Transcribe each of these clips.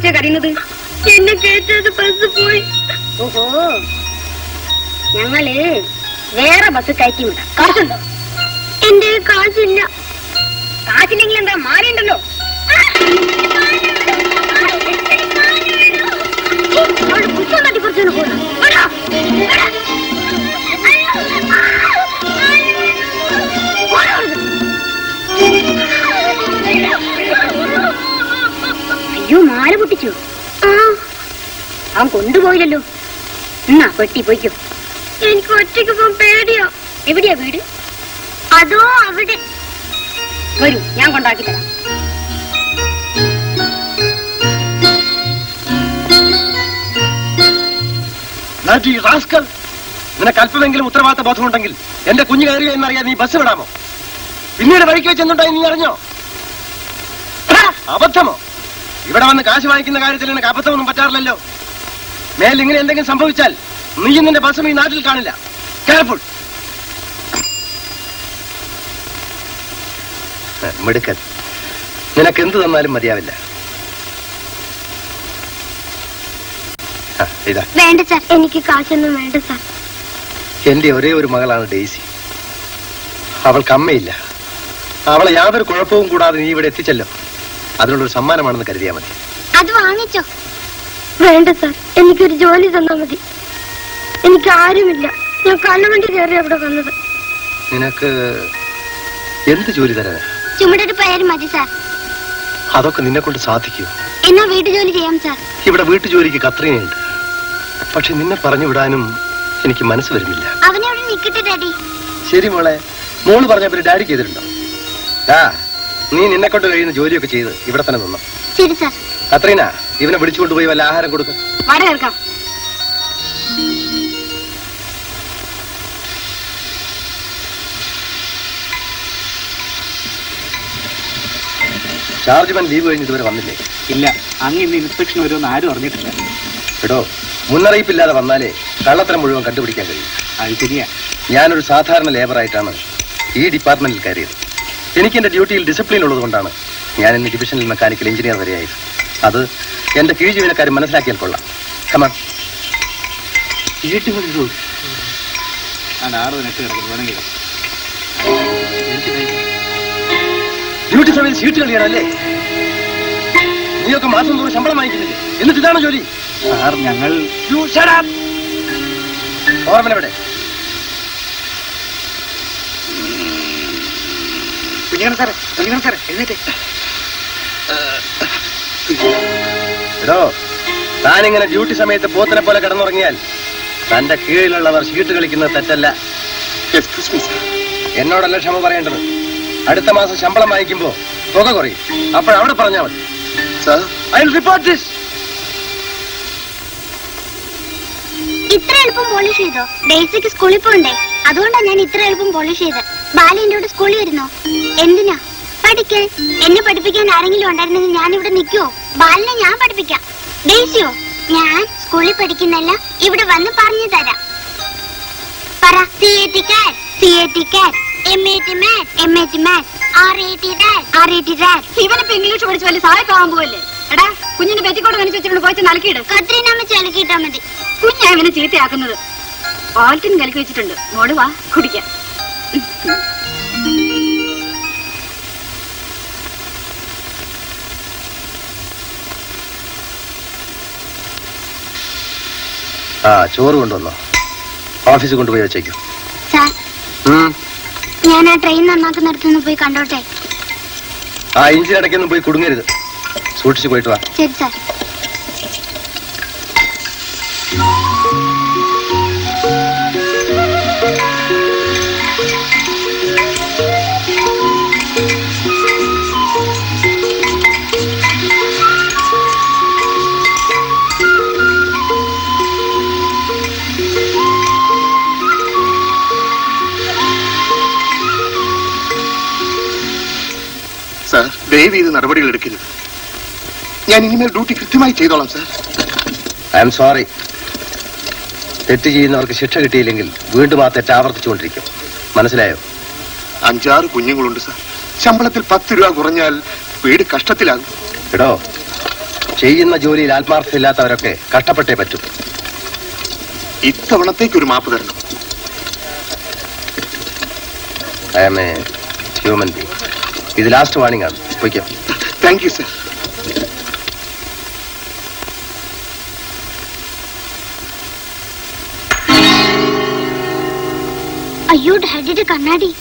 എന്തിനാ കരയുന്നത്? എന്നെ കേട്ടത് ബസ് പോയി. ഓഹോ, ഞങ്ങള് വേറെ ബസ് കയറ്റി വിടാം. കാശുണ്ടോ? എന്റെ കാശില്ല. കാശില്ലെങ്കിൽ എന്താ, മാറിയുണ്ടല്ലോ. പുസ്തകം തട്ടിപ്പറിച്ചു പോകണം. അയ്യോ, മാല പൊട്ടിച്ചു. അവൻ കൊണ്ടുപോയില്ലല്ലോ. എന്നാ പെട്ടി പോയിക്കോ. എനിക്ക് ഒറ്റയ്ക്ക് പോകാൻ പേടിയോ. എവിടെയാ വീട്? അതോ അവിടെ. വരൂ, ഞാൻ കൊണ്ടാക്കി തരാം. നിനക്ക് അല്പമെങ്കിലും ഉത്തരവാദിത്ത ബോധമുണ്ടെങ്കിൽ എന്റെ കുഞ്ഞു കയറിയോ എന്നറിയാൻ നീ ബസ് വിടാമോ? പിന്നീട് വഴിക്ക് വെച്ചെന്നുണ്ടായി നീ അറിഞ്ഞോ? അബദ്ധമോ? ഇവിടെ വന്ന് കാശ് വാങ്ങിക്കുന്ന കാര്യത്തിൽ നിനക്ക് അബദ്ധമൊന്നും പറ്റാറില്ലല്ലോ. മേൽ ഇങ്ങനെ എന്തെങ്കിലും സംഭവിച്ചാൽ നീയും നിന്റെ ബസ്സും ഈ നാട്ടിൽ കാണില്ല. കെയർഫുൾ. മിടുക്കൻ, നിനക്ക് എന്ത് തന്നാലും മതിയാവില്ല. ഇതാ. വേണ്ട സാർ, എനിക്ക് കാശൊന്നും വേണ്ട സാർ. എന്റെ ഒരേ ഒരു മകളാണ് ഡെയ്സി. അവൾക്ക് അമ്മയില്ല. അവളെ യാതൊരു കുഴപ്പവും കൂടാതെ നീ ഇവിടെ എത്തിച്ചല്ലോ. അതിനുള്ളൊരു സമ്മാനമാണെന്ന് കരുതിയാൽ മതി. അത് വാങ്ങിച്ചോ? വേണ്ട സാർ, എനിക്കൊരു ജോലി തന്നാ മതി. എനിക്ക് ആരുമില്ല. ഞാൻ കണ്ണുവണ്ടി കയറി അവിടെ വന്നത്. നിനക്ക് എന്ത് ജോലി തരാനാ? ചുമടൊരു പേര് മതി സാർ. അതൊക്കെ നിന്നെ കൊണ്ട് സാധിക്കൂ? എന്നാ വീട്ടു ജോലി ചെയ്യാം സാർ. ഇവിടെ വീട്ടുജോലിക്ക് കത്രീനയുണ്ട്. പക്ഷെ നിന്നെ പറഞ്ഞു വിടാനും എനിക്ക് മനസ്സ് വരുന്നില്ല. അവനവിടെ നിൽക്കട്ടെ ഡാഡി. ശരി മോളെ, മോള് പറഞ്ഞപ്പോൾ ഡാഡി ചെയ്തിട്ടുണ്ടോ? നീ നിന്നെ കൊണ്ട് കഴിയുന്ന ജോലിയൊക്കെ ചെയ്ത് ഇവിടെ തന്നെ നിന്നു. ശരി സാർ. കത്രീന, ഇവനെ വിളിച്ചുകൊണ്ടുപോയി വല്ല ആഹാരം കൊടുക്കും. വട കേൾക്കാം. ചാർജ്മാൻ ലീവ് കഴിഞ്ഞ് ഇതുവരെ വന്നില്ലേ? ഇല്ല, അങ്ങ് ഇന്ന് ഇൻസ്പെക്ഷൻ വരുമെന്ന് ആരും അറിഞ്ഞിട്ടില്ല. എടോ, മുന്നറിയിപ്പില്ലാതെ വന്നാലേ കള്ളത്തരം മുഴുവൻ കണ്ടുപിടിക്കാൻ കഴിയും. അത് ശരിയാ. ഞാനൊരു സാധാരണ ലേബറായിട്ടാണ് ഈ ഡിപ്പാർട്ട്മെന്റിൽ കയറിയത്. എനിക്ക് എന്റെ ഡ്യൂട്ടിയിൽ ഡിസിപ്ലിൻ ഉള്ളത് കൊണ്ടാണ് ഞാൻ ഇന്ന് ഡിവിഷണൽ മെക്കാനിക്കൽ എഞ്ചിനീയർ വരെയായത്. അത് എന്റെ കീഴ് ജീവനക്കാർ മനസ്സിലാക്കിയാൽ കൊള്ളാം. കമാൺ. ഡ്യൂട്ടി സമയത്ത് സീറ്റ് കളിയാണല്ലേ? നീയൊക്കെ മാസം തോറും ശമ്പളം വാങ്ങിക്കുന്നില്ലേ? എന്നിട്ട് ഇതാണ് ജോലി? സാർ, ഞങ്ങൾ ഓർമ്മനെവിടെ? എടോ, താനിങ്ങനെ ഡ്യൂട്ടി സമയത്ത് പോത്തിനെ പോലെ കിടന്നുറങ്ങിയാൽ തന്റെ കീഴിലുള്ളവർ ഷീട്ട് കളിക്കുന്നത് തെറ്റല്ല. എന്നോടല്ല ക്ഷമ പറയേണ്ടത്. അടുത്ത മാസം ശമ്പളം വാങ്ങിക്കുമ്പോ തുക കുറയും. അപ്പോഴവിടെ പറഞ്ഞാൽ മതി. I will report this. ഇത്ര എളുപ്പം പോളിഷ് ചെയ്തോ? ഡെയ്സിക്ക് സ്കൂളിൽ പോണ്ടേ? അതുകൊണ്ടാ ഞാൻ ഇത്ര എളുപ്പം പോളിഷ് ചെയ്ത്. ബാലി എന്റെ കൂടെ സ്കൂളിൽ വരുന്നോ? എന്തിനാ? പഠിക്കാൻ. എന്നെ പഠിപ്പിക്കാൻ ആരെങ്കിലും ഉണ്ടായിരുന്നെങ്കിൽ ഞാൻ ഇവിടെ നിൽക്കുവോ? ബാലിനെ ഞാൻ പഠിപ്പിക്കാം. ഡെയ്സിയോ? ഞാൻ സ്കൂളിൽ പഠിക്കുന്നല്ല, ഇവിടെ വന്ന് പറഞ്ഞു തരാം. പറ. CAT cat, CAT cat, MAT mat, MAT mat, RAT rat, RAT rat. ഇവനിപ്പോ ഇംഗ്ലീഷ് പഠിച്ച് വലിയ സഹായത്താവാൻ പോവല്ലേ? എടാ, കുഞ്ഞിന് പെറ്റിക്കോട്ട് വലിച്ചു വെച്ചിട്ട് പോയിട്ട് നൽകിയിട്. കത്രീനാമ്മ ചലക്കിട്ടാ മതി. കുഞ്ഞാ ഇവനെ ചീത്തയാക്കുന്നത്. പാൽറ്റിൻ കലക്കി വെച്ചിട്ടുണ്ട്. മോള് വാ, കുടിക്കാം. ചോറ് കൊണ്ടുവന്നോ? ഓഫീസിൽ കൊണ്ടുപോയി വെച്ചേക്കും. സാർ, ഞാൻ ആ ട്രെയിൻ നന്നാക്കുന്നിടത്തുനിന്ന് പോയി കണ്ടോട്ടെ? ഇഞ്ചിനിടയ്ക്കൊന്നും പോയി കുടുങ്ങരുത്. സൂക്ഷിച്ചു പോയിട്ട് വാ. ശരി സാർ. സാർ, ദയവ് ചെയ്ത് നടപടികൾ എടുക്കരുത്. ഞാൻ ഇനിമേൽ ഡ്യൂട്ടി കൃത്യമായി ചെയ്തോളാം സാർ. I am sorry. തെറ്റ് ചെയ്യുന്നവർക്ക് ശിക്ഷ കിട്ടിയില്ലെങ്കിൽ വീണ്ടും ആ തെറ്റ് ആവർത്തിച്ചുകൊണ്ടിരിക്കും. മനസ്സിലായോ? 5-6 കുഞ്ഞുങ്ങളുണ്ട് സാർ. ശമ്പളത്തിൽ 10 രൂപ കുറഞ്ഞാൽ വീട് കഷ്ടത്തിലാകും. എടോ, ചെയ്യുന്ന ജോലിയിൽ ആത്മാർത്ഥമില്ലാത്തവരൊക്കെ കഷ്ടപ്പെട്ടേ പറ്റൂ. ഇത്തവണത്തേക്ക് ഒരു മാപ്പ് തരണം. I am a human being. ഇത് ലാസ്റ്റ് വാണിംഗ് ആണ്. പോയിക്കോ. Thank you sir. അയ്യോ ഡാഡിയുടെ കണ്ണാടി.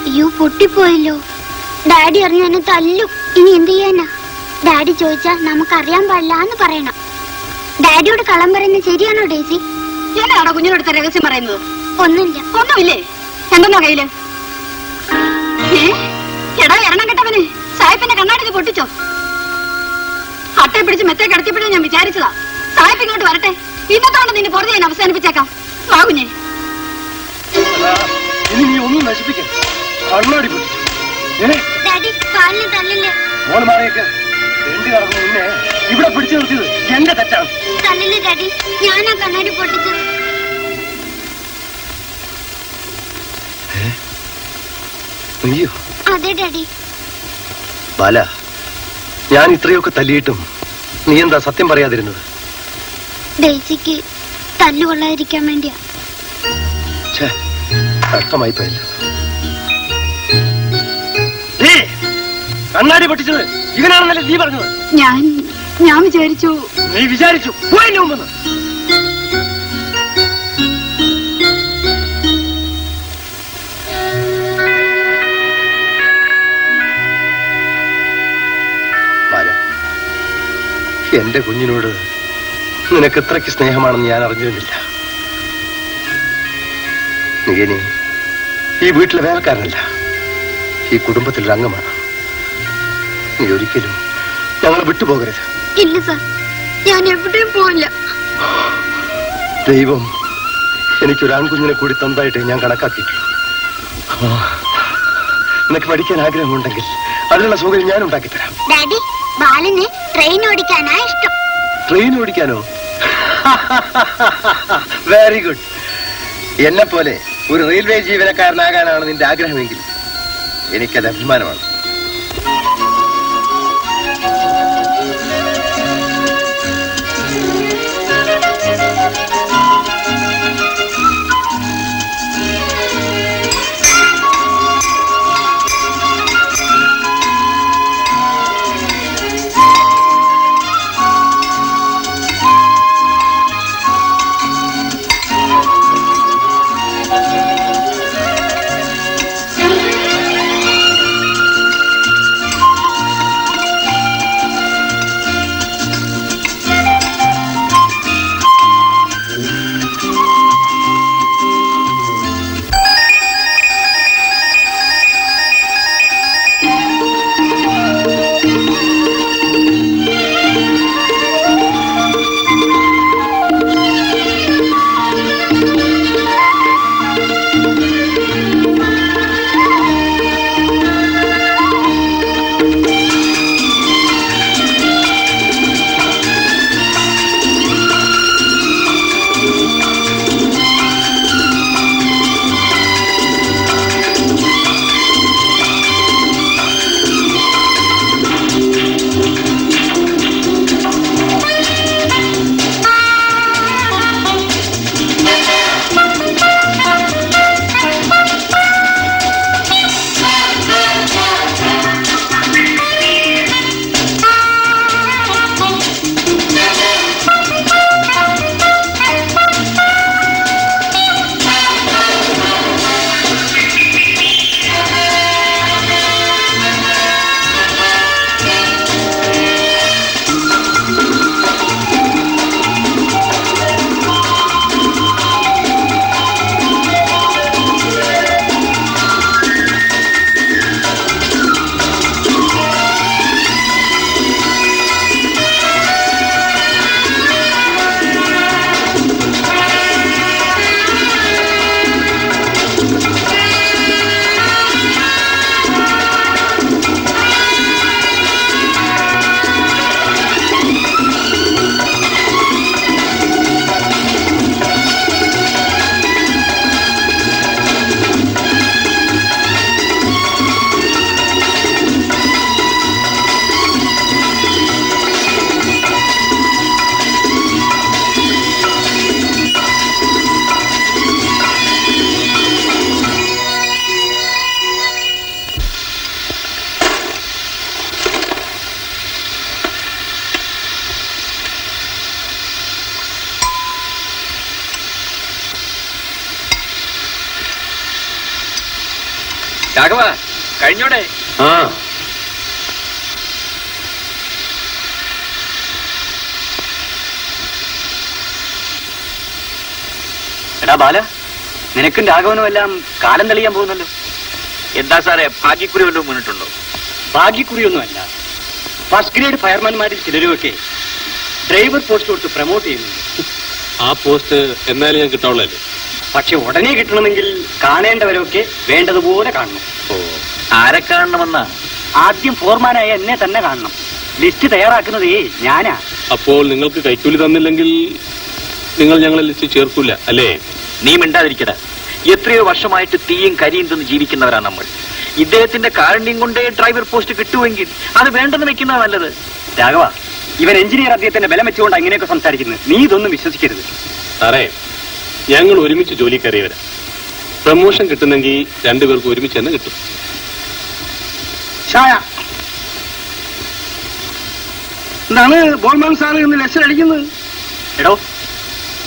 അയ്യോ പൊട്ടിപ്പോയല്ലോ. ഡാഡി അറിഞ്ഞ എന്നെ തല്ലും. ഇനി എന്ത് ചെയ്യാനാ? ഡാഡി ചോദിച്ചാ നമുക്കറിയാൻ പാടില്ല എന്ന് പറയണം. ഡാഡിയോട് കള്ളം പറയുന്നത് ശരിയാണോ ഡേസി? ഞാനാണോ കുഞ്ഞിനോടുത്ത രഹസ്യം പറയുന്നത്? ഒന്നുമില്ല. ഒന്നുമില്ലേ? എന്തെന്നാ കയ്യില്? എടാ എണ്ണം കെട്ടവന് സായിപ്പിന്റെ കണ്ണാടി നീ പൊട്ടിച്ചോ? അട്ടയെ പിടിച്ച് മെത്തേ കിടത്തിയപ്പോഴേ ഞാൻ വിചാരിച്ചതാ സായിപ്പ് ഇങ്ങോട്ട് വരട്ടെ, ഇന്നത്തോടെ നിന്റെ പുറത്ത് ഞാൻ അവസാനിപ്പിച്ചേക്കാം. വാ കുഞ്ഞെ. ഇനി നീ ഒന്നും നശിപ്പിക്കാൻ കണ്ണാടി പൊട്ടിച്ചു. ഡാഡി കാലിന് തല്ലില്ല. മോൾ മാറിയൊക്കെ വേണ്ടി നടന്നു. നിന്നെ ഇവിടെ പിടിച്ചു നിർത്തിയത് എന്റെ തെറ്റാണ്. തല്ലില്ല ഡാഡി, ഞാനാ കണ്ണാടി പൊട്ടിച്ചത്. അയ്യോ അതെ ഡാഡി. ബാല, ഞാൻ ഇത്രയൊക്കെ തല്ലിയിട്ടും നീ എന്താ സത്യം പറയാതിരുന്നത്? ഡേസിക്ക് തല്ലുകൊള്ളാതിരിക്കാൻ വേണ്ടിയാ. കഷ്ടമായി പോയല്ലോ. കണ്ണാടി പൊട്ടിച്ചത് ഇവനാണെന്നല്ലേ നീ പറഞ്ഞത്? ഞാൻ വിചാരിച്ചു. നീ വിചാരിച്ചു പോയതിന്റെ മുമ്പ്. എന്റെ കുഞ്ഞിനോട് നിനക്ക് എത്രയ്ക്ക് സ്നേഹമാണെന്ന് ഞാൻ അറിഞ്ഞിരുന്നില്ല. നീ ഇനി ഈ വീട്ടിലെ വേലക്കാരനല്ല, ഈ കുടുംബത്തിലൊരു അംഗമാണ്. നീ ഒരിക്കലും ഞങ്ങളെ വിട്ടുപോകരുത്. ഇല്ല സർ, ഞാൻ എവിടെയും പോയില്ല. ദൈവം എനിക്കൊരു ആൺകുഞ്ഞിനെ കൂടി തന്നതായിട്ട് ഞാൻ കണക്കാക്കിയിട്ടുള്ളൂ. നിനക്ക് പഠിക്കാൻ ആഗ്രഹമുണ്ടെങ്കിൽ അതിനുള്ള സൗകര്യം ഞാൻ ഉണ്ടാക്കിത്തരാം. ഡാഡി, ബാലന് ട്രെയിൻ ഓടിക്കാനാ ഇഷ്ടം. ട്രെയിൻ ഓടിക്കാനോ? Very good. എന്നെ പോലെ ഒരു റെയിൽവേ ജീവനക്കാരനാകാനാണ് നിന്റെ ആഗ്രഹമെങ്കിൽ എനിക്കത് അഭിമാനമാണ്. രാഘവ കഴിഞ്ഞോടെ? ആ എടാ ബാല, നിനക്കും രാഘവനും എല്ലാം കാലം തെളിയാൻ പോകുന്നല്ലോ. എന്താ സാറേ, ഭാഗ്യക്കുറി വല്ലതും മുന്നിട്ടുണ്ടോ? ഭാഗ്യക്കുറിയൊന്നുമല്ല. ഫസ്റ്റ് ഗ്രേഡ് ഫയർമാൻമാരിൽ ചിലരുമൊക്കെ ഡ്രൈവർ പോസ്റ്റ് കൊടുത്ത് പ്രൊമോട്ട് ചെയ്യുന്നുണ്ട്. ആ പോസ്റ്റ് എന്നാലും ഞാൻ കിട്ടാവുള്ളല്ലേ. പക്ഷെ ഉടനെ കിട്ടണമെങ്കിൽ കാണേണ്ടവരൊക്കെ വേണ്ടതുപോലെ കാണണം. ആരെ കാണണമെന്നാ? ആദ്യം ഫോർമാനായ എന്നെ തന്നെ കാണണം. ലിസ്റ്റ് തയ്യാറാക്കുന്നതേ ഞാനാ. അപ്പോൾ നിങ്ങൾക്ക് കൈക്കൂലി തന്നില്ലെങ്കിൽ നിങ്ങൾ ഞങ്ങളെ ലിസ്റ്റ് ചേർക്കൂല അല്ലേ? നീ മിണ്ടാതിരിക്കട. എത്രയോ വർഷമായിട്ട് തീയും കരിയും തിന്ന് ജീവിക്കുന്നവരാ നമ്മൾ. ഇദ്ദേഹത്തിന്റെ കാരുണ്യം കൊണ്ടേ ഡ്രൈവർ പോസ്റ്റ് കിട്ടുമെങ്കിൽ അത് വേണ്ടെന്ന് വെക്കുന്നതാ നല്ലത്. രാഘവ, ഇവൻ എഞ്ചിനീയർ അദ്ദേഹത്തിന്റെ ബലം വെച്ചുകൊണ്ട് ഇങ്ങനെയൊക്കെ സംസാരിക്കുന്നത്. നീ ഇതൊന്നും വിശ്വസിക്കരുത്. സാറേ, ഞങ്ങൾ ഒരുമിച്ച് ജോലി കയറിയവരാ. പ്രമോഷൻ കിട്ടുന്നെങ്കിൽ രണ്ടുപേർക്ക് ഒരുമിച്ച് തന്നെ കിട്ടും. ചായ എന്താണ് ബോൾമാൻ സാറ് ഇന്ന് ലെക്ചർ അടിക്കുന്നത്? എടോ,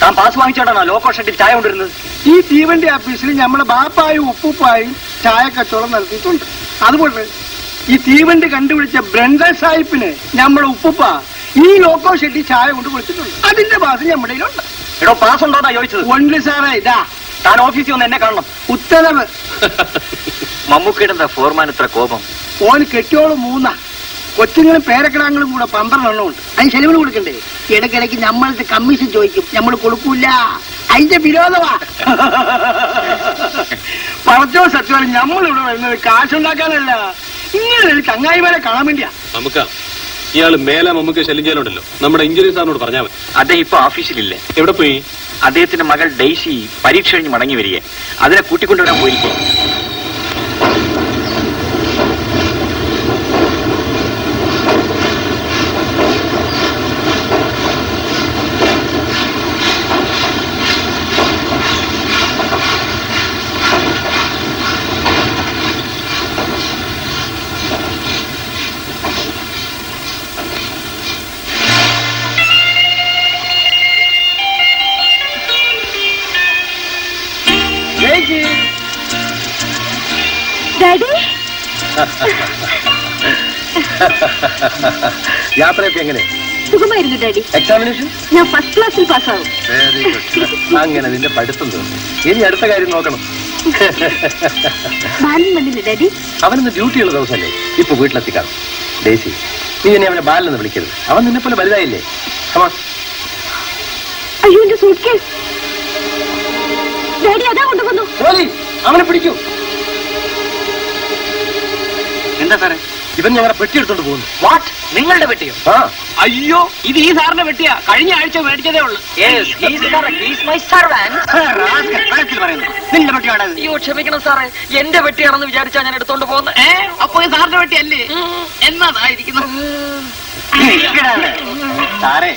താൻ പാസ് വാങ്ങിച്ചോണ്ടാണോ ലോക്കോ ഷെഡിൽ ചായ കൊണ്ടിരുന്നത്? ഈ തീവണ്ടി ഓഫീസിൽ നമ്മളെ ബാപ്പായും ഉപ്പുപ്പായും ചായ കച്ചവടം നടത്തിയിട്ടുണ്ട്. അതുകൊണ്ട് ഈ തീവണ്ടി കണ്ടുപിടിച്ച ബ്രണ്ടൻ സാഹിബിന് നമ്മളെ ഉപ്പുപ്പ ഈ ലോക്കോ ഷെഡിൽ ചായ കൊണ്ട് വിളിച്ചിട്ടുണ്ട്. അതിന്റെ പാസ് നമ്മുടെ കയ്യിലുണ്ട്. എടോ, പാസ് ഉണ്ടോന്നാ ചോദിച്ചത്? ഉണ്ട് സാറേ. ഇതാ താൻ ഓഫീസിൽ വന്ന് എന്നെ കാണണം. ഉത്തരവ്. മമ്മൂക്കയുടെ ഫോർമാൻ ഇത്ര കോപം? ഓന് കെട്ടിയോളും 3 കൊച്ചുങ്ങളും പേരക്കിടാങ്ങളും കൂടെ 12 എണ്ണമുണ്ട്. അതിന് ചെലവിന് കൊടുക്കണ്ടേ? ഇടയ്ക്കിടയ്ക്ക് നമ്മളത് കമ്മീഷൻ ചോദിക്കും. നമ്മൾ കൊടുക്കൂല. അതിന്റെ വിരോധമാ. പറച്ചോ സത്യം, നമ്മളിവിടെ വരുന്നത് കാശുണ്ടാക്കാനല്ല, ഇങ്ങനെ ഒരു ചങ്ങായിമാരെ കാണാൻ വേണ്ടിയാ. നമുക്ക് ഇയാള് മേലെ നമുക്ക് ശല്യം ചെയ്യാനുണ്ടല്ലോ. നമ്മുടെ എഞ്ചിനീയർ സാറിനോട് പറഞ്ഞാൽ മതി. അദ്ദേഹം ഇപ്പൊ ഓഫീസിലില്ലേ? എവിടെ പോയി? അദ്ദേഹത്തിന്റെ മകൾ ഡെയ്സി പരീക്ഷ കഴിഞ്ഞ് മടങ്ങി വരിക. അതിനെ കൂട്ടിക്കൊണ്ടുവരാൻ പോയിരിക്കും. ഡാഡി, യാത്രയൊക്കെ എങ്ങനെ? സുഖമായിരുന്നു ഡാഡി. എക്സാമിനേഷൻ ഞാൻ ഫസ്റ്റ് ക്ലാസ്സിൽ പാസ്സാവും. Very good. അങ്ങനെ നിന്റെ പഠിത്തം തീർന്നു. ഇനി അടുത്ത കാര്യം നോക്കണം. ബാലൻ വന്നില്ല ഡാഡി? അവനിന്ന് ഡ്യൂട്ടിയുള്ള ദിവസമല്ലേ? ഇപ്പൊ വീട്ടിലെത്തിക്കാണ്. ഡേസി, നീ എന്നെ അവനെ ബാലെന്ന് വിളിക്കരുത്. അവൻ നിന്നെ പോലെ വലുതായില്ലേ. അയ്യോ, എന്റെ സൂട്ട് കേസ് ഡാഡി അതാ കൊണ്ടുവന്നു. അവനെ പിടിക്കൂ. എന്താ സാറേ? ഇവൻ ഞങ്ങളുടെ പെട്ടി എടുത്തോണ്ട് പോകുന്നു. വാട്ട്? നിങ്ങളുടെ പെട്ടിയോ? ആ, അയ്യോ, ഇത് ഈ സാറിന്റെ പെട്ടിയാ. കഴിഞ്ഞ ആഴ്ച മേടിച്ചതേ ഉള്ളൂ. നിങ്ങളുടെ പെട്ടിയാണ്. അയ്യോ ക്ഷമിക്കണം സാറേ, എന്റെ വെട്ടിയാണെന്ന് വിചാരിച്ചാ ഞാൻ എടുത്തോണ്ട് പോകുന്നത്. അപ്പൊ ഈ സാറിന്റെ പെട്ടി അല്ലേ? എന്നതായിരിക്കുന്നു സാറേ?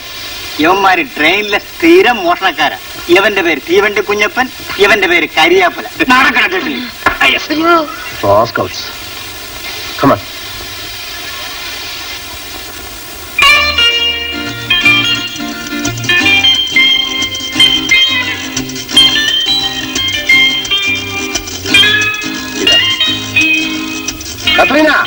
ഇവന്മാര് ട്രെയിനിലെ സ്ഥിരം മോഷണക്കാരാ. ഇവന്റെ പേര് തീവണ്ടി കുഞ്ഞപ്പൻ, ഇവന്റെ പേര് കരിയാപ്പല. Rascals. Come on. Katrina!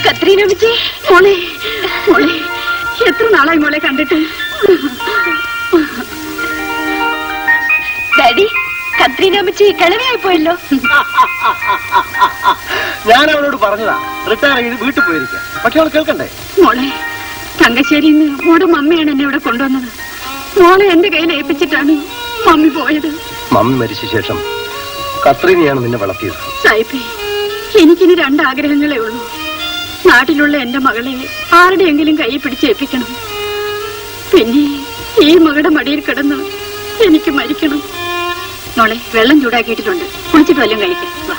Katrina Viji, മോളെ മോളെ, എത്ര നാളായി മോളെ കണ്ടിട്ട്. ഡാഡി, കത്രീന അമ്മച്ചി കിളവിയായി പോയല്ലോ. ഞാൻ അവളോട് പറഞ്ഞതാ റിട്ടയർ ചെയ്ത് വീട്ടിൽ പോയിരിക്കാം. പക്ഷെ അവൾ കേൾക്കണ്ടേ? മോളെ, തങ്കശ്ശേരിന്ന് മോടെ മമ്മിയാണ് എന്നെ ഇവിടെ കൊണ്ടുവന്നത്. മോളെ എന്റെ കയ്യിൽ ഏൽപ്പിച്ചിട്ടാണ് മമ്മി പോയത്. മമ്മി മരിച്ച ശേഷം കത്രീനയാണ് നിന്നെ വളർത്തിയത്. സായിപ്പേ, എനിക്കിനി 2 ആഗ്രഹങ്ങളേ ഉള്ളൂ. നാട്ടിലുള്ള എന്റെ മകളെ ആരുടെയെങ്കിലും കൈ പിടിച്ചേൽപ്പിക്കണം. പിന്നെ ഈ മകളുടെ മടിയിൽ കിടന്ന് എനിക്ക് മരിക്കണം. മോളെ, വെള്ളം ചൂടാക്കിയിട്ടുണ്ട്. കുളിച്ചിട്ട് വല്ലതും കഴിക്കാം. വാ.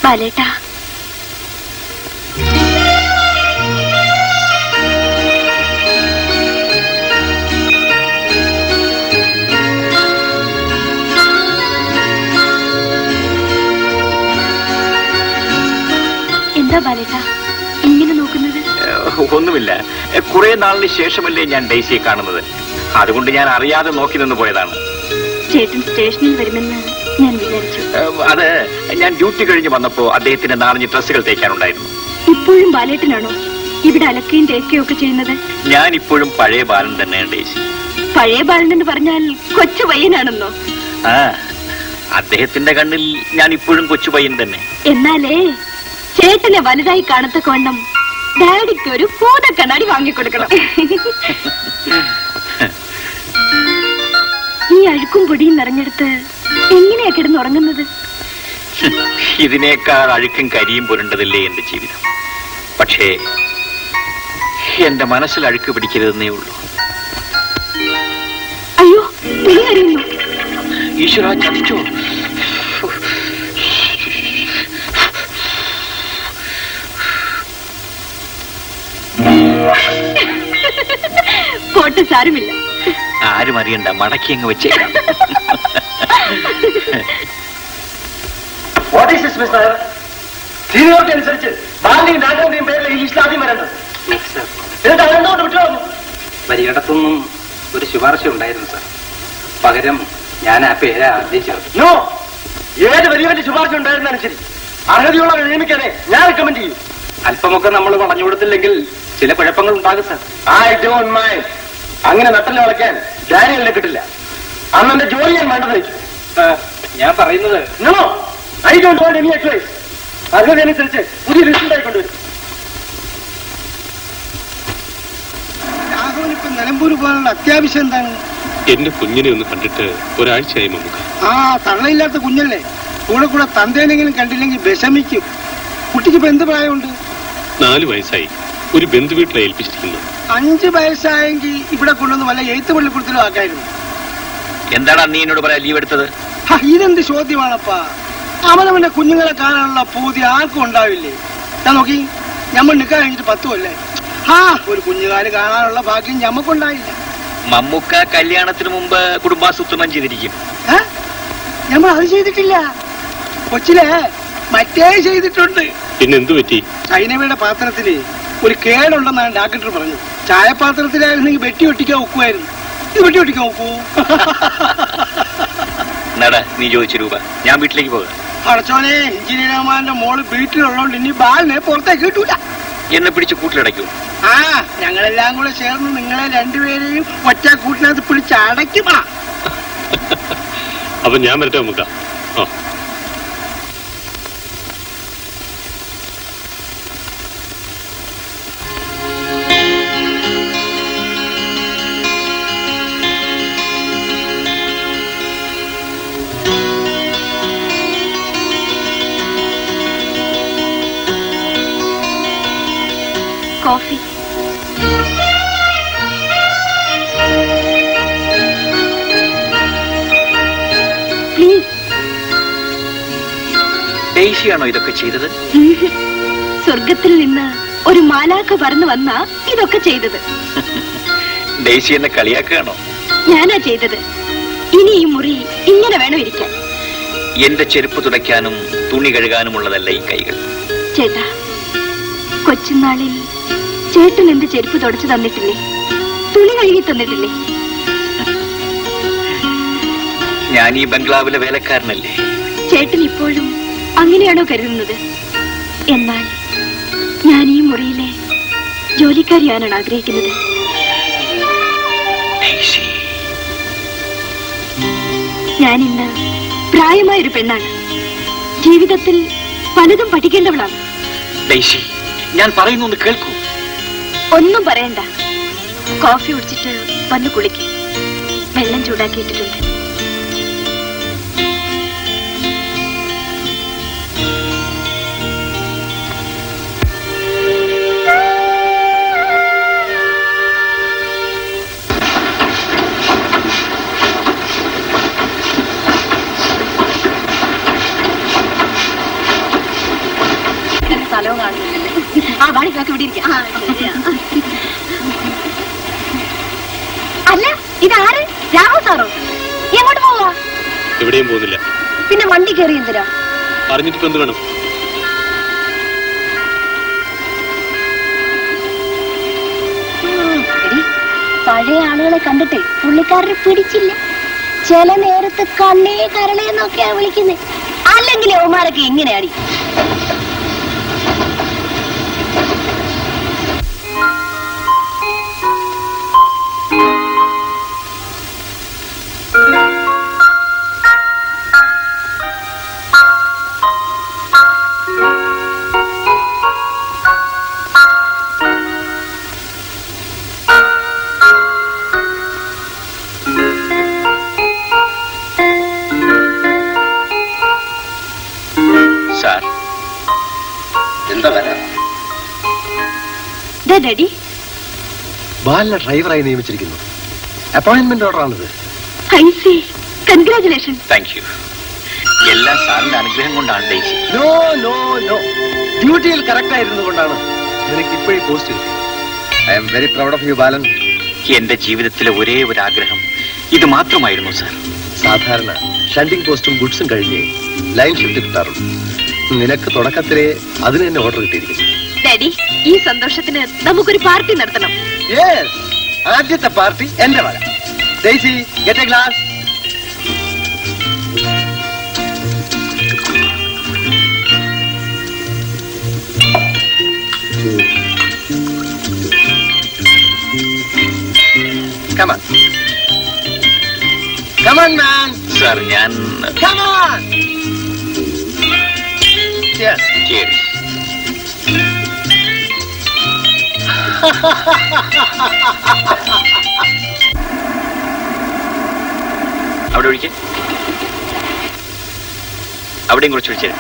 ബാലേട്ടാ, എന്താ ബാലേട്ടാ ഇങ്ങനെ നോക്കുന്നത്? ഒന്നുമില്ല. കുറെ നാളിന് ശേഷമല്ലേ ഞാൻ ഡെയ്സിയെ കാണുന്നത്. അതുകൊണ്ട് ഞാൻ അറിയാതെ നോക്കി നിന്ന് പോയതാണ്. ചേട്ടൻ സ്റ്റേഷനിൽ വരുമെന്ന് ഞാൻ വിചാരിച്ചു. അത് ഞാൻ ഡ്യൂട്ടി കഴിഞ്ഞ് വന്നപ്പോ അദ്ദേഹത്തിന് 4 ഡ്രസ്സുകൾ തേക്കാനുണ്ടായിരുന്നു. ഇപ്പോഴും ബാലേട്ടനാണോ ഇവിടെ അലക്കുകയും തേക്കുകയും ഒക്കെ ചെയ്യുന്നത്? ഞാൻ ഇപ്പോഴും പഴയ ബാലൻ തന്നെയാണ് ഡെയ്സി. പഴയ ബാലൻ എന്ന് പറഞ്ഞാൽ കൊച്ചു പയ്യനാണെന്നോ? ആ, അദ്ദേഹത്തിന്റെ കണ്ണിൽ ഞാൻ ഇപ്പോഴും കൊച്ചു പയ്യൻ തന്നെ. എന്നാലേ ചേട്ടനെ വലുതായി കാണത്തക്കവണ്ണം ഡാഡിക്ക് ഒരു ഭൂതക്കണ്ണാടി വാങ്ങിക്കൊടുക്കണം. ഈ അഴുക്കും പൊടിയും നിറഞ്ഞെടുത്ത് എങ്ങനെയാ കിടന്നുറങ്ങുന്നത്? ഇതിനേക്കാൾ അഴുക്കും കരിയും പുരണ്ടതല്ലേ എന്റെ ജീവിതം. പക്ഷേ എന്റെ മനസ്സിൽ അഴുക്ക് പിടിക്കരുതെന്നേ ഉള്ളൂ. അയ്യോ, തുണി അറിയുന്നു. ഈശ്വരാ, ചതിച്ചോ? പോട്ട് സാരമില്ല. ആരും അറിയണ്ട, മടക്കി അങ്ങ് വെച്ചേക്കാം. സീനിയോറിറ്റി അനുസരിച്ച് ബാലിന്റെയും രാജാവിന്റെയും പേരിൽ ഈ ലിസ്റ്റിൽ ആദ്യം വരേണ്ടത്. എന്നിട്ട് അതെന്തുകൊണ്ട് വിട്ടുകളഞ്ഞു? വരിയിടത്തൊന്നും ഒരു ശുപാർശ ഉണ്ടായിരുന്നു സാർ. പകരം ഞാൻ ആ പേര് ആദ്യം ചേർത്തു. നോ, ഏത് വലിയവന്റെ ശുപാർശ ഉണ്ടായിരുന്നാലും ശരി, അർഹതയുള്ളവരെ നിയമിക്കാനേ ഞാൻ റെക്കമെൻഡ് ചെയ്യും. അല്പമൊക്കെ നമ്മൾ പറഞ്ഞു കൊടുത്തില്ലെങ്കിൽ ചില കുഴപ്പങ്ങൾ ഉണ്ടാകും സാർ. I don't mind. അങ്ങനെ നട്ടല് വളയ്ക്കാൻ ഡാനിയലിനെ കിട്ടില്ല. അന്ന് എന്റെ ജോലി ഞാൻ വേണ്ടത് വെച്ചു. ഞാൻ പറയുന്നത് no, I don't want any advice. അർഹതയനുസരിച്ച് പുതിയ ലിസ്റ്റ് ഉണ്ടായിക്കൊണ്ടുവരും. രാഘവനിപ്പോ നിലമ്പൂർ പോലുള്ള അത്യാവശ്യം എന്താണ്? എന്റെ കുഞ്ഞിനെ ഒന്ന് കണ്ടിട്ട് ഒരാഴ്ചയായി മമ്മുക്ക. ആ, തള്ളയില്ലാത്ത കുഞ്ഞല്ലേ. കൂടെ കൂടെ തന്തേനെങ്കിലും കണ്ടില്ലെങ്കിൽ വിഷമിക്കും. കുട്ടിക്ക് ഇപ്പൊ എന്ത് പ്രായമുണ്ട്? 4 വയസ്സായി. ഒരു ബന്ധു വീട്ടിലെ ഏൽപ്പിച്ചിരിക്കുന്നു. 5 വയസ്സായെങ്കിൽ ഇവിടെ കൊണ്ടുവന്ന് വല്ല എഴുത്ത് പള്ളിക്കൂടത്തിലും ആക്കായിരുന്നു. എന്താടാ നീ എന്നോട് പറയാൻ ലീവ് എടുത്തത്? ഇതെന്ത് ചോദ്യമാണപ്പാ? അവനവന്റെ കുഞ്ഞുങ്ങളെ കാണാനുള്ള പൂതി ആർക്കും ഉണ്ടാവില്ലേ? ഞാൻ നോക്കി, ഞമ്മ നിൽക്കാൻ കഴിഞ്ഞിട്ട് 10 കൊല്ലേ. ഒരു കുഞ്ഞുകാല് കാണാനുള്ള ഭാഗ്യം ഞമ്മക്കുണ്ടായില്ല. മമ്മൂക്ക കല്യാണത്തിന് മുമ്പ് കുടുംബാസൂത്രണം ചെയ്തിരിക്കും. ഞമ്മ അത് ചെയ്തിട്ടില്ല. കൊച്ചിലെ മറ്റേ ചെയ്തിട്ടുണ്ട്. പിന്നെ എന്തു പറ്റി? ചൈനവയുടെ പാത്രത്തില് ഒരു കേടുണ്ടെന്നാണ് ഡോക്ടർ പറഞ്ഞു. ചായപാത്രത്തിലായിരുന്നെങ്കിൽ വെട്ടി ഒട്ടിക്കാൻ ഒക്കുമായിരുന്നു. ഇത് വെട്ടി ഒട്ടിക്കാൻ ഒക്കൂ? എന്നാടാ നീ ചോദിച്ച രൂപ? ഞാൻ വീട്ടിലേക്ക് പോകാം. അടച്ചോനെ, എഞ്ചിനീയർമാരുടെ മോള് വീട്ടിലുള്ളോണ്ട് ഇനി ബാലിനെ പുറത്തേക്ക് കിട്ടൂല. എന്നെ പിടിച്ച് കൂട്ടിലടയ്ക്കൂ? ഞങ്ങളെല്ലാം കൂടെ ചേർന്ന് നിങ്ങളെ രണ്ടുപേരെയും ഒറ്റ കൂട്ടിനകത്ത് പിടിച്ച് അടയ്ക്കും. അപ്പൊ ഞാൻ വരട്ടെ മമ്മുക്ക. കോഫി. പ്ലീസ്. ഡെയ്സിയാണോ ഇതൊക്കെ ചെയ്തത്? സ്വർഗത്തിൽ നിന്ന് ഒരു മാലാഖ പറന്നു വന്ന ഇതൊക്കെ ചെയ്തത്. ഡെയ്സി എന്നെ കളിയാക്കുകയാണോ? ഞാനാ ചെയ്തത്. ഇനി ഈ മുറി ഇങ്ങനെ വേണം ഇരിക്കാൻ. എന്റെ ചെരുപ്പ് തുടയ്ക്കാനും തുണി കഴുകാനുമുള്ളതല്ല ഈ കൈകൾ. ചേട്ടാ, കൊച്ചുനാളിൽ ചേട്ടൻ എന്റെ ചെരുപ്പ് തുടച്ചു തന്നിട്ടില്ലേ? തുണി കഴുകി തന്നിട്ടില്ലേ? ഞാൻ ഈ ബംഗ്ലാവിലെ വേലക്കാരനല്ലേ? ചേട്ടൻ ഇപ്പോഴും അങ്ങനെയാണോ കരുതുന്നത്? എന്നാൽ ഞാൻ ഈ മുറിയിലെ ജോലിക്കാരിയാനാണ് ആഗ്രഹിക്കുന്നത്. ഞാൻ ഇന്ന് പ്രായമായൊരു പെണ്ണാണ്. ജീവിതത്തിൽ പലതും പഠിക്കേണ്ടവളാണ്. ഡെയ്സി, ഞാൻ പറയുന്നൊന്ന് കേൾക്കൂ. ഒന്നും പറയണ്ട. കോഫി കുടിച്ചിട്ട് വന്ന് കുളിക്കും. വെള്ളം ചൂടാക്കിയിട്ടിട്ടുണ്ട്. ആ ബാളിക്കൊക്കെ ഇവിടെ ഇരിക്കാം. അല്ല ഇതാര്? രാഹു സാറോ? എങ്ങോട്ട് പോവാ? എവിടെയും പോകുന്നില്ല. പിന്നെ വണ്ടി കയറി എന്തിനാ? പറഞ്ഞിട്ട് എന്ത് വേണം? പഴയ ആളുകളെ കണ്ടിട്ട് പുള്ളിക്കാരനെ പിടിച്ചില്ല. ചില നേരത്ത് കണ്ണേ കരളേന്നൊക്കെയാ വിളിക്കുന്നത്. അല്ലെങ്കിൽ യവന്മാരൊക്കെ എങ്ങനെയാടി? സാർ, എന്താ വരാം? ഡാഡി ബാലിനെ ഡ്രൈവറായി നിയമിച്ചിരിക്കുന്നു. അപ്പോയിന്റ്മെന്റ് ഓർഡർ ആണിത്. I see. Congratulation. Thank you. എല്ലാം സാറിന്റെ അനുഗ്രഹം കൊണ്ടാണ് ഡേസി. നോ നോ നോ, ഡ്യൂട്ടിയിൽ കറക്റ്റ് ആയിരുന്നു കൊണ്ടാണ് നിനക്ക് ഇപ്പോഴും post. I am very proud of you Balan. എന്റെ ജീവിതത്തിലെ ഒരേ ഒരു ആഗ്രഹം ഇത് മാത്രമായിരുന്നു സാർ. സാധാരണ ഷണ്ടിങ് പോസ്റ്റും ഗുഡ്സും കഴിഞ്ഞ് ലൈൻ ഷിഫ്റ്റ് കിട്ടാറുള്ളൂ. നിനക്ക് തുടക്കത്തിലെ അതിന് തന്നെ ഓർഡർ കിട്ടിയിരിക്കുന്നു. ഡാഡി, ഈ സന്തോഷത്തിന് നമുക്കൊരു പാർട്ടി നടത്തണം. യെസ്, ആദ്യത്തെ പാർട്ടി എന്റെ വക. Daisy, get A glass. Come on. Come on, man. Sir, ഞാൻ Come on. Yes. Cheers. അവിടെ ഒഴിക്കേ. അവിടെയും കുറച്ച് ഒഴിച്ചേ.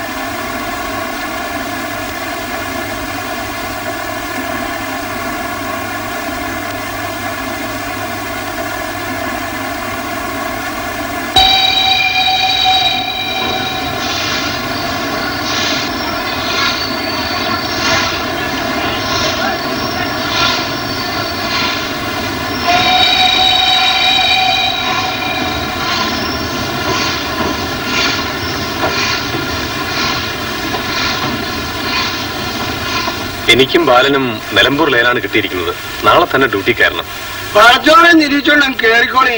എനിക്കും ബാലനും നിലമ്പൂർ ലൈനാണ് കിട്ടിയിരിക്കുന്നത്. നാളെ തന്നെ ഡ്യൂട്ടി കയറണം. പറച്ചോളെ നിരീക്ഷണം കേറിക്കോളേ.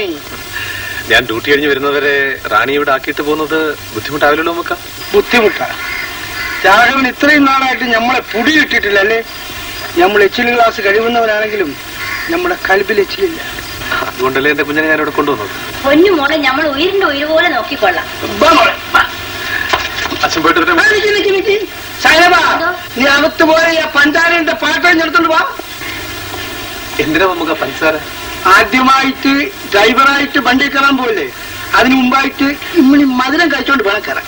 ഞാൻ ഡ്യൂട്ടി കഴിഞ്ഞ് വരുന്നവരെ റാണി ഇവിടെ ആക്കിയിട്ട് പോകുന്നത് ബുദ്ധിമുട്ടാവില്ലല്ലോ നമുക്ക്? ബുദ്ധിമുട്ടാ. രാഘവൻ ഇത്രയും നാളായിട്ട് നമ്മളെ പുടി കിട്ടിയിട്ടില്ലല്ലേ? നമ്മൾ എച്ചിൽ ഗ്ലാസ് കഴിവുന്നവരാണെങ്കിലും നമ്മുടെ കൽബിൽ എച്ചിലില്ല. അതുകൊണ്ടല്ലേ എന്റെ കുഞ്ഞിനെ ഞാനിവിടെ കൊണ്ടുവന്നത്. പൊന്നു മോളെ നമ്മൾ ഉയരിന്റെ ഉയര് പോലെ നോക്കിക്കൊള്ളാം. അച്ഛൻ പോയിട്ട് വരാം. സൈനബ, നീ അകത്ത് പോയി ആ പഞ്ചാരന്റെ പാട്ടഞ്ഞെടുത്തോണ്ട് വാ. എന്തിനാ നമുക്ക് പഞ്ചസാര? ആദ്യമായിട്ട് ഡ്രൈവറായിട്ട് വണ്ടി കയറാൻ പോയില്ലേ, അതിന് മുമ്പായിട്ട് ഇമ്മിണി മധുരം കഴിച്ചോണ്ട് വേണം കയറാൻ.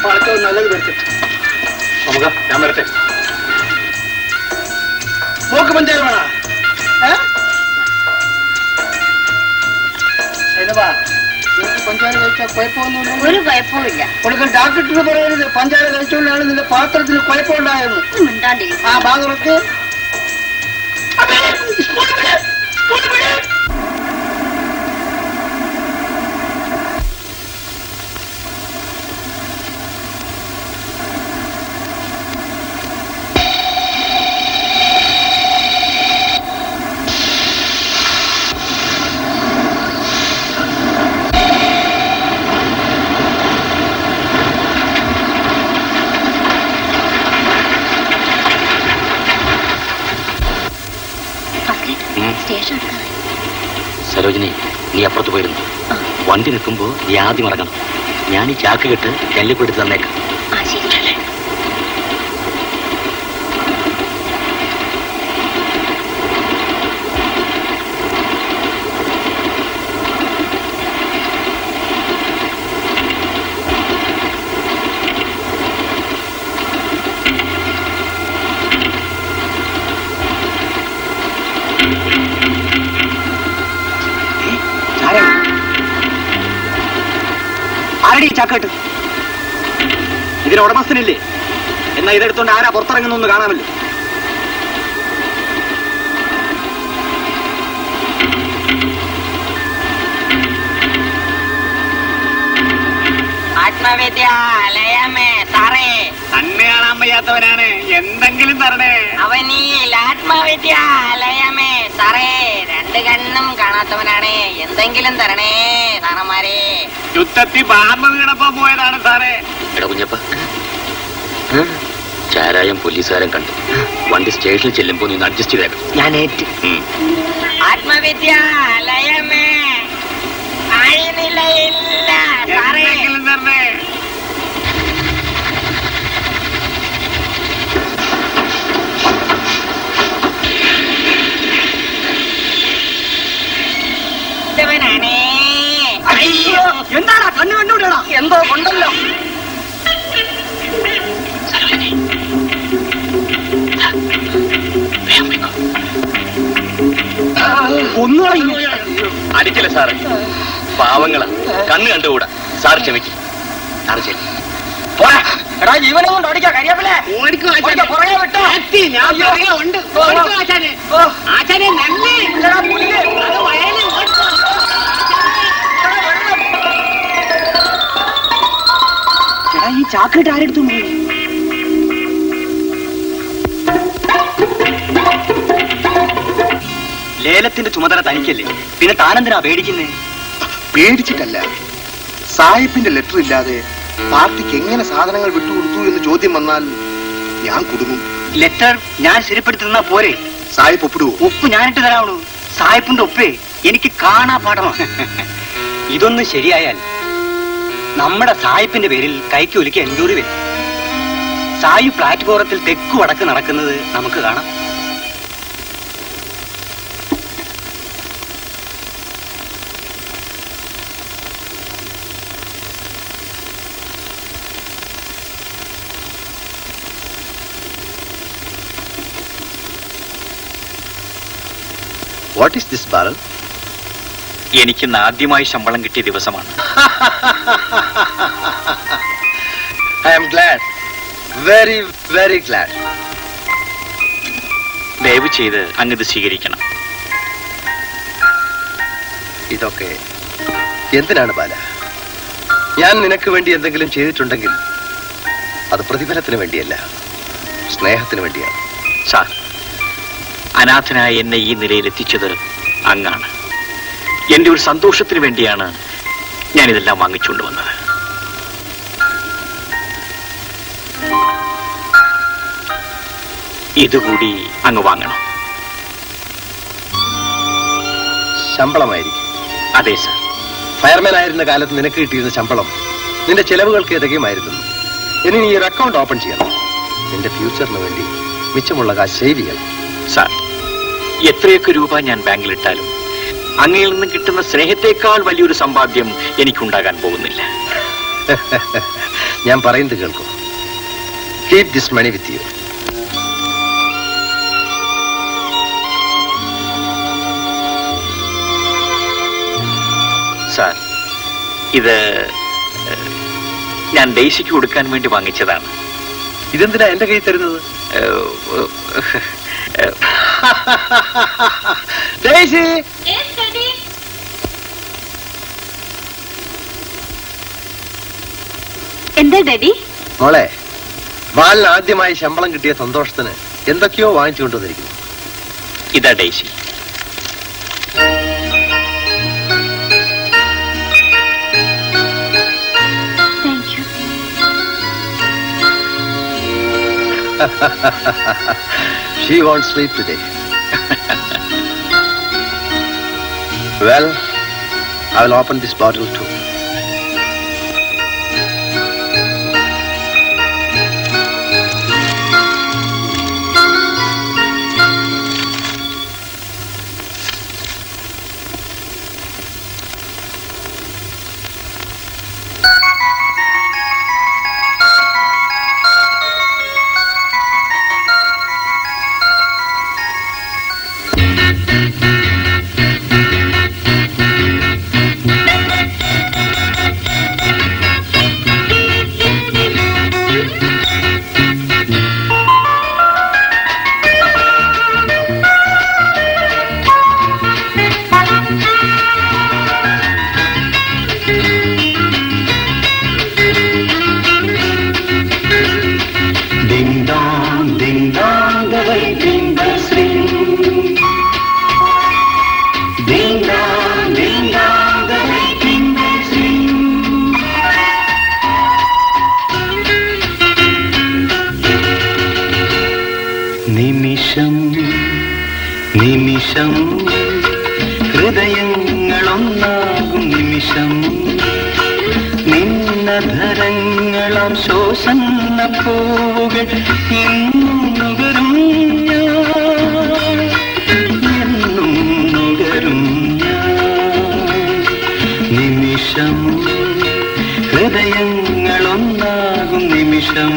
പാട്ടോ നല്ലത് വരുത്തിട്ട് നമുക്ക് ഞാൻ വരട്ടെ. നോക്ക് പഞ്ചായത്ത് വേണ. പഞ്ചാര കഴിച്ചാൽ കുഴപ്പമൊന്നുമില്ല. ഒരു കുഴപ്പമില്ല. കൊടുക്കാൻ ഡാക്ടർ പറയരുത് പഞ്ചാര കഴിച്ചുകൊണ്ടാണ് നിന്റെ പാത്രത്തിന് കുഴപ്പമുണ്ടായെന്ന്. മിണ്ടാണ്ടിരിക്കും. ആ ഭാഗത്ത് സരോജിനി, നീ അപ്പുറത്ത് പോയിരുന്നു. വണ്ടി നിൽക്കുമ്പോ നീ ആദ്യം ഇറങ്ങണം. ഞാൻ ഈ ചാക്ക് കെട്ട് കല്ലിപ്പെടുത്ത് തന്നേക്കാം. ആരുടെ ചാക്കട്ട് ഇതിന് ഉടമസ്ഥനില്ലേ? എന്നാ ഇതെടുത്തോണ്ട് ആരാ പുറത്തിറങ്ങുന്നു കാണാമല്ലോ. ആത്മവിദ്യാലയമേ സാറേ. തന്നെ കാണാൻ വയ്യാത്തവനാണ്, എന്തെങ്കിലും തരണേ. അവനിൽ ആത്മവിദ്യാലയമേ സാറേ. രണ്ട് കണ്ണും കാണാത്തവനാണ്, എന്തെങ്കിലും തരണേ സാറന്മാരെ. യുദ്ധത്തിൽ ബാമ്പ് വീണപ്പോ പോയതാണ് സാറേ. എടാ കുഞ്ഞപ്പ, ചാരായം പോലീസുകാരൻ കണ്ടു. വണ്ടി സ്റ്റേഷനിൽ ചെല്ലുമ്പോ നീ അഡ്ജസ്റ്റ് ചെയ്തേക്കണം. ഞാൻ ഏറ്റ്. ആത്മവിദ്യാലയമേ ആഴ്നിലയില്ല സാറേ. എന്തെങ്കിലും തരണേ. എന്താടാ കണ്ണു കണ്ടുവിടണം? എന്തോ കൊണ്ടല്ലോ. അടിക്കല്ലേ സാറേ, പാവങ്ങളാ, കണ്ണ് കണ്ടുകൂടാ. സാർ ക്ഷമിക്കും. സാറ് ചെല്ലു. എടാ ജീവനെ കൊണ്ട് ഓടിക്കാ കരിയാപ്പില്ലേ. പുറകെ വിട്ടോ. ആചാര്യ നല്ലേ ഈ ചാക്കിട്ട് ആരെടുത്തു? ലേലത്തിന്റെ ചുമതല തനിക്കല്ലേ, പിന്നെ താനെന്തിനാ പേടിക്കുന്നേ? പേടിച്ചിട്ടല്ല, സാഹിബിന്റെ ലെറ്റർ ഇല്ലാതെ പാർട്ടിക്ക് എങ്ങനെ സാധനങ്ങൾ വിട്ടുകൊടുത്തു എന്ന് ചോദ്യം വന്നാൽ ഞാൻ കുടുങ്ങും. ലെറ്റർ ഞാൻ ശരിപ്പെടുത്തുന്ന പോരെ? സാഹിബ് ഒപ്പിടുവോ? ഒപ്പ് ഞാനിട്ട് തരാവുള്ളൂ. സാഹിബിന്റെ ഒപ്പേ എനിക്ക് കാണാ പാഠമാണ്. ഇതൊന്നും ശരിയായാൽ നമ്മുടെ സാഹിബിന്റെ പേരിൽ കൈക്ക് ഒലിക്ക് എൻക്വയറി വരും. സാഹിബ് പ്ലാറ്റ്ഫോറത്തിൽ തെക്കു വടക്ക് നടക്കുന്നത് നമുക്ക് കാണാം. What is this Balan? എനിക്ക് ആദ്യമായി ശമ്പളം കിട്ടിയ ദിവസമാണ്. I am glad, very very glad. ദയവ് ചെയ്ത് അങ്ങ് ഇത് സ്വീകരിക്കണം. ഇതൊക്കെ എന്തിനാണ് ബാല? ഞാൻ നിനക്ക് വേണ്ടി എന്തെങ്കിലും ചെയ്തിട്ടുണ്ടെങ്കിൽ അത് പ്രതിഫലത്തിന് വേണ്ടിയല്ല, സ്നേഹത്തിന് വേണ്ടിയാണ്. സാർ, അനാഥനായ എന്നെ ഈ നിലയിൽ എത്തിച്ചത് അങ്ങാണ്. എന്റെ ഒരു സന്തോഷത്തിന് വേണ്ടിയാണ് ഞാനിതെല്ലാം വാങ്ങിച്ചുകൊണ്ടുവന്നത്. ഇതുകൂടി അങ്ങ് വാങ്ങണം. ശമ്പളമായിരിക്കും. അതെ സാർ. ഫയർമാൻ ആയിരുന്ന കാലത്ത് നിനക്ക് കിട്ടിയിരുന്ന ശമ്പളം നിന്റെ ചെലവുകൾക്ക് ഏതൊക്കെയുമായിരുന്നു. ഇനി നീ ഒരു അക്കൗണ്ട് ഓപ്പൺ ചെയ്യണം. നിന്റെ ഫ്യൂച്ചറിന് വേണ്ടി മിച്ചമുള്ള കാശ് സേവ് ചെയ്യണം. സാർ, എത്രയൊക്കെ രൂപ ഞാൻ ബാങ്കിലിട്ടാലും അങ്ങയിൽ നിന്ന് കിട്ടുന്ന സ്നേഹത്തെക്കാൾ വലിയൊരു സമ്പാദ്യം എനിക്കുണ്ടാകാൻ പോകുന്നില്ല. ഞാൻ പറയുന്നത് കേൾക്കൂ. Keep this money with you. Sir, ഇത് ഞാൻ ഡെയ്സിക്ക് കൊടുക്കാൻ വേണ്ടി വാങ്ങിച്ചതാണ്. ഇതെന്തിനാ എന്റെ കൈ തരുന്നത്? ഡെയ്സി, എന്താ ഡാഡി? മോളെ, ബാലിന് ആദ്യമായി ശമ്പളം കിട്ടിയ സന്തോഷത്തിന് എന്തൊക്കെയോ വാങ്ങിച്ചു കൊണ്ടുവന്നിരിക്കുന്നു. ഇതാ Daisy. Thank you. She won't sleep today. Well, I will open this bottle too. നിമിഷം നിമിഷം ഹൃദയങ്ങളൊന്നാകും നിമിഷം നിന്നധരങ്ങളാം ശോഷന്ന പൂവുകൾ ഇന്നും നുകരും ഞാൻ എന്നും നുകരും ഞാൻ നിമിഷം ഹൃദയങ്ങളൊന്നാകും നിമിഷം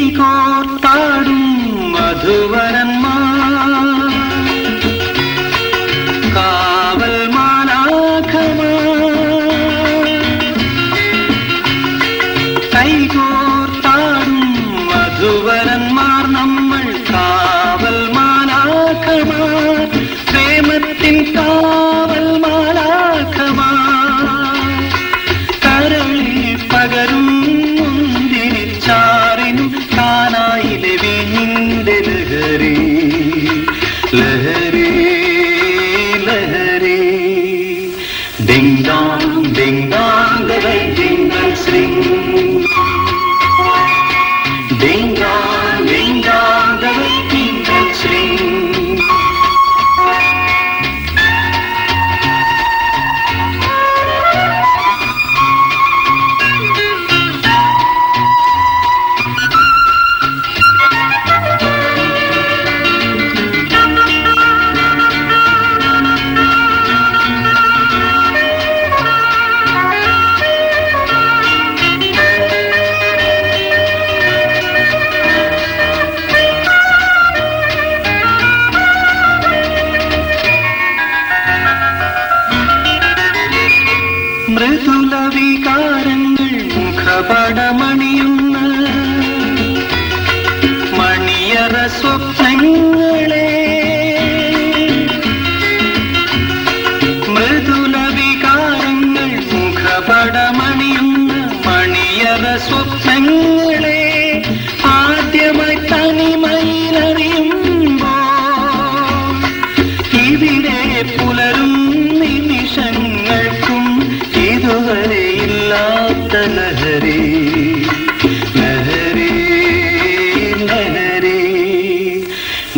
കൈകോർത്താടും മധുവരന്മാർ കാവൽ മാലാഖമാർ കൈകോർത്താടും മധുവരന്മാർ നമ്മൾ കാവൽ മാലാഖമാർ പ്രേമത്തിൻ കാവൽ മാലാഖമാർ കരളിൽ പകരും ചാറിനും കാനായിലെ വീഞ്ഞിന്റെ ലഹരി ലഹരി ലഹരി Ding Dong the jingle string Ding Dong the jingle string Mridula വികാരങ്ങൾ മുഖപടമണിയുന്ന മണിയറ സ്വപ്നങ്ങളെ മൃദുല വികാരങ്ങൾ മുഖപടമണിയുന്ന മണിയറ സ്വപ്നങ്ങളെ ആദ്യമായി തനിമയിലറിയുമ്പോ ഇവിടെ പുലരും നിമിഷങ്ങൾക്കും ഇതുവരെ ഇല്ലാത്ത ലഹരി ലഹരി ലഹരി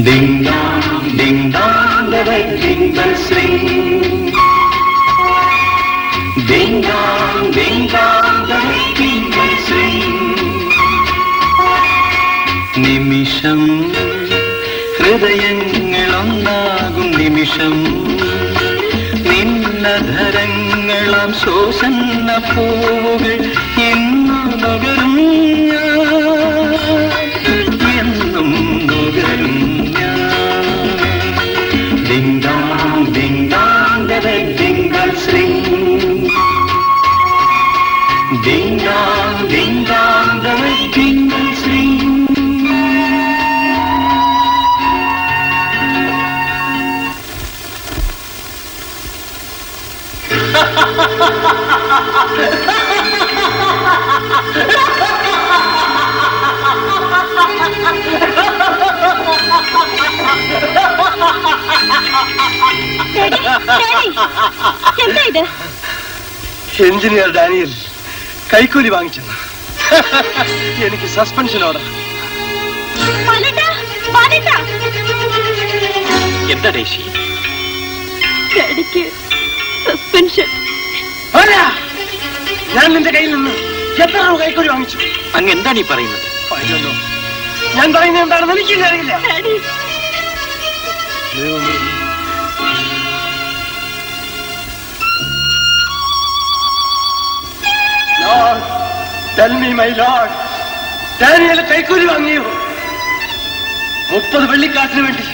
Ding Dong the jingle string Ding Dong the jingle string നിമിഷം ഹൃദയങ്ങളൊന്നാകും നിമിഷം നിന്നധരങ്ങളാം ശോഷന്ന പൂവുകൾ എന്നും നുകരും ഞാൻ എന്നും നുകരും ഞാൻ Ding Dong the jingle string Ding Dong the jingle string എന്താ ഇത്? എഞ്ചിനീയർ ഡാനിയൽ കൈക്കൂലി വാങ്ങിച്ചെന്ന് എനിക്ക് സസ്പെൻഷൻ ഓർഡർ. എന്താ ഡേശി? ഡാഡിക്ക് സസ്പെൻഷൻ. ഞാൻ നിന്റെ കയ്യിൽ നിന്ന് എത്ര രൂപ കൈക്കൂലി വാങ്ങിച്ചു? അങ്ങ് എന്താണ് ഈ പറയുന്നത്? പറയുമല്ലോ, ഞാൻ പറയുന്നത് എന്താണെന്ന് എനിക്കില്ല അറിയില്ല. Lord, tell me, my Lord, Daniel കൈക്കൂലി വാങ്ങിയോ? 30 വെള്ളിക്കാശിന് വേണ്ടി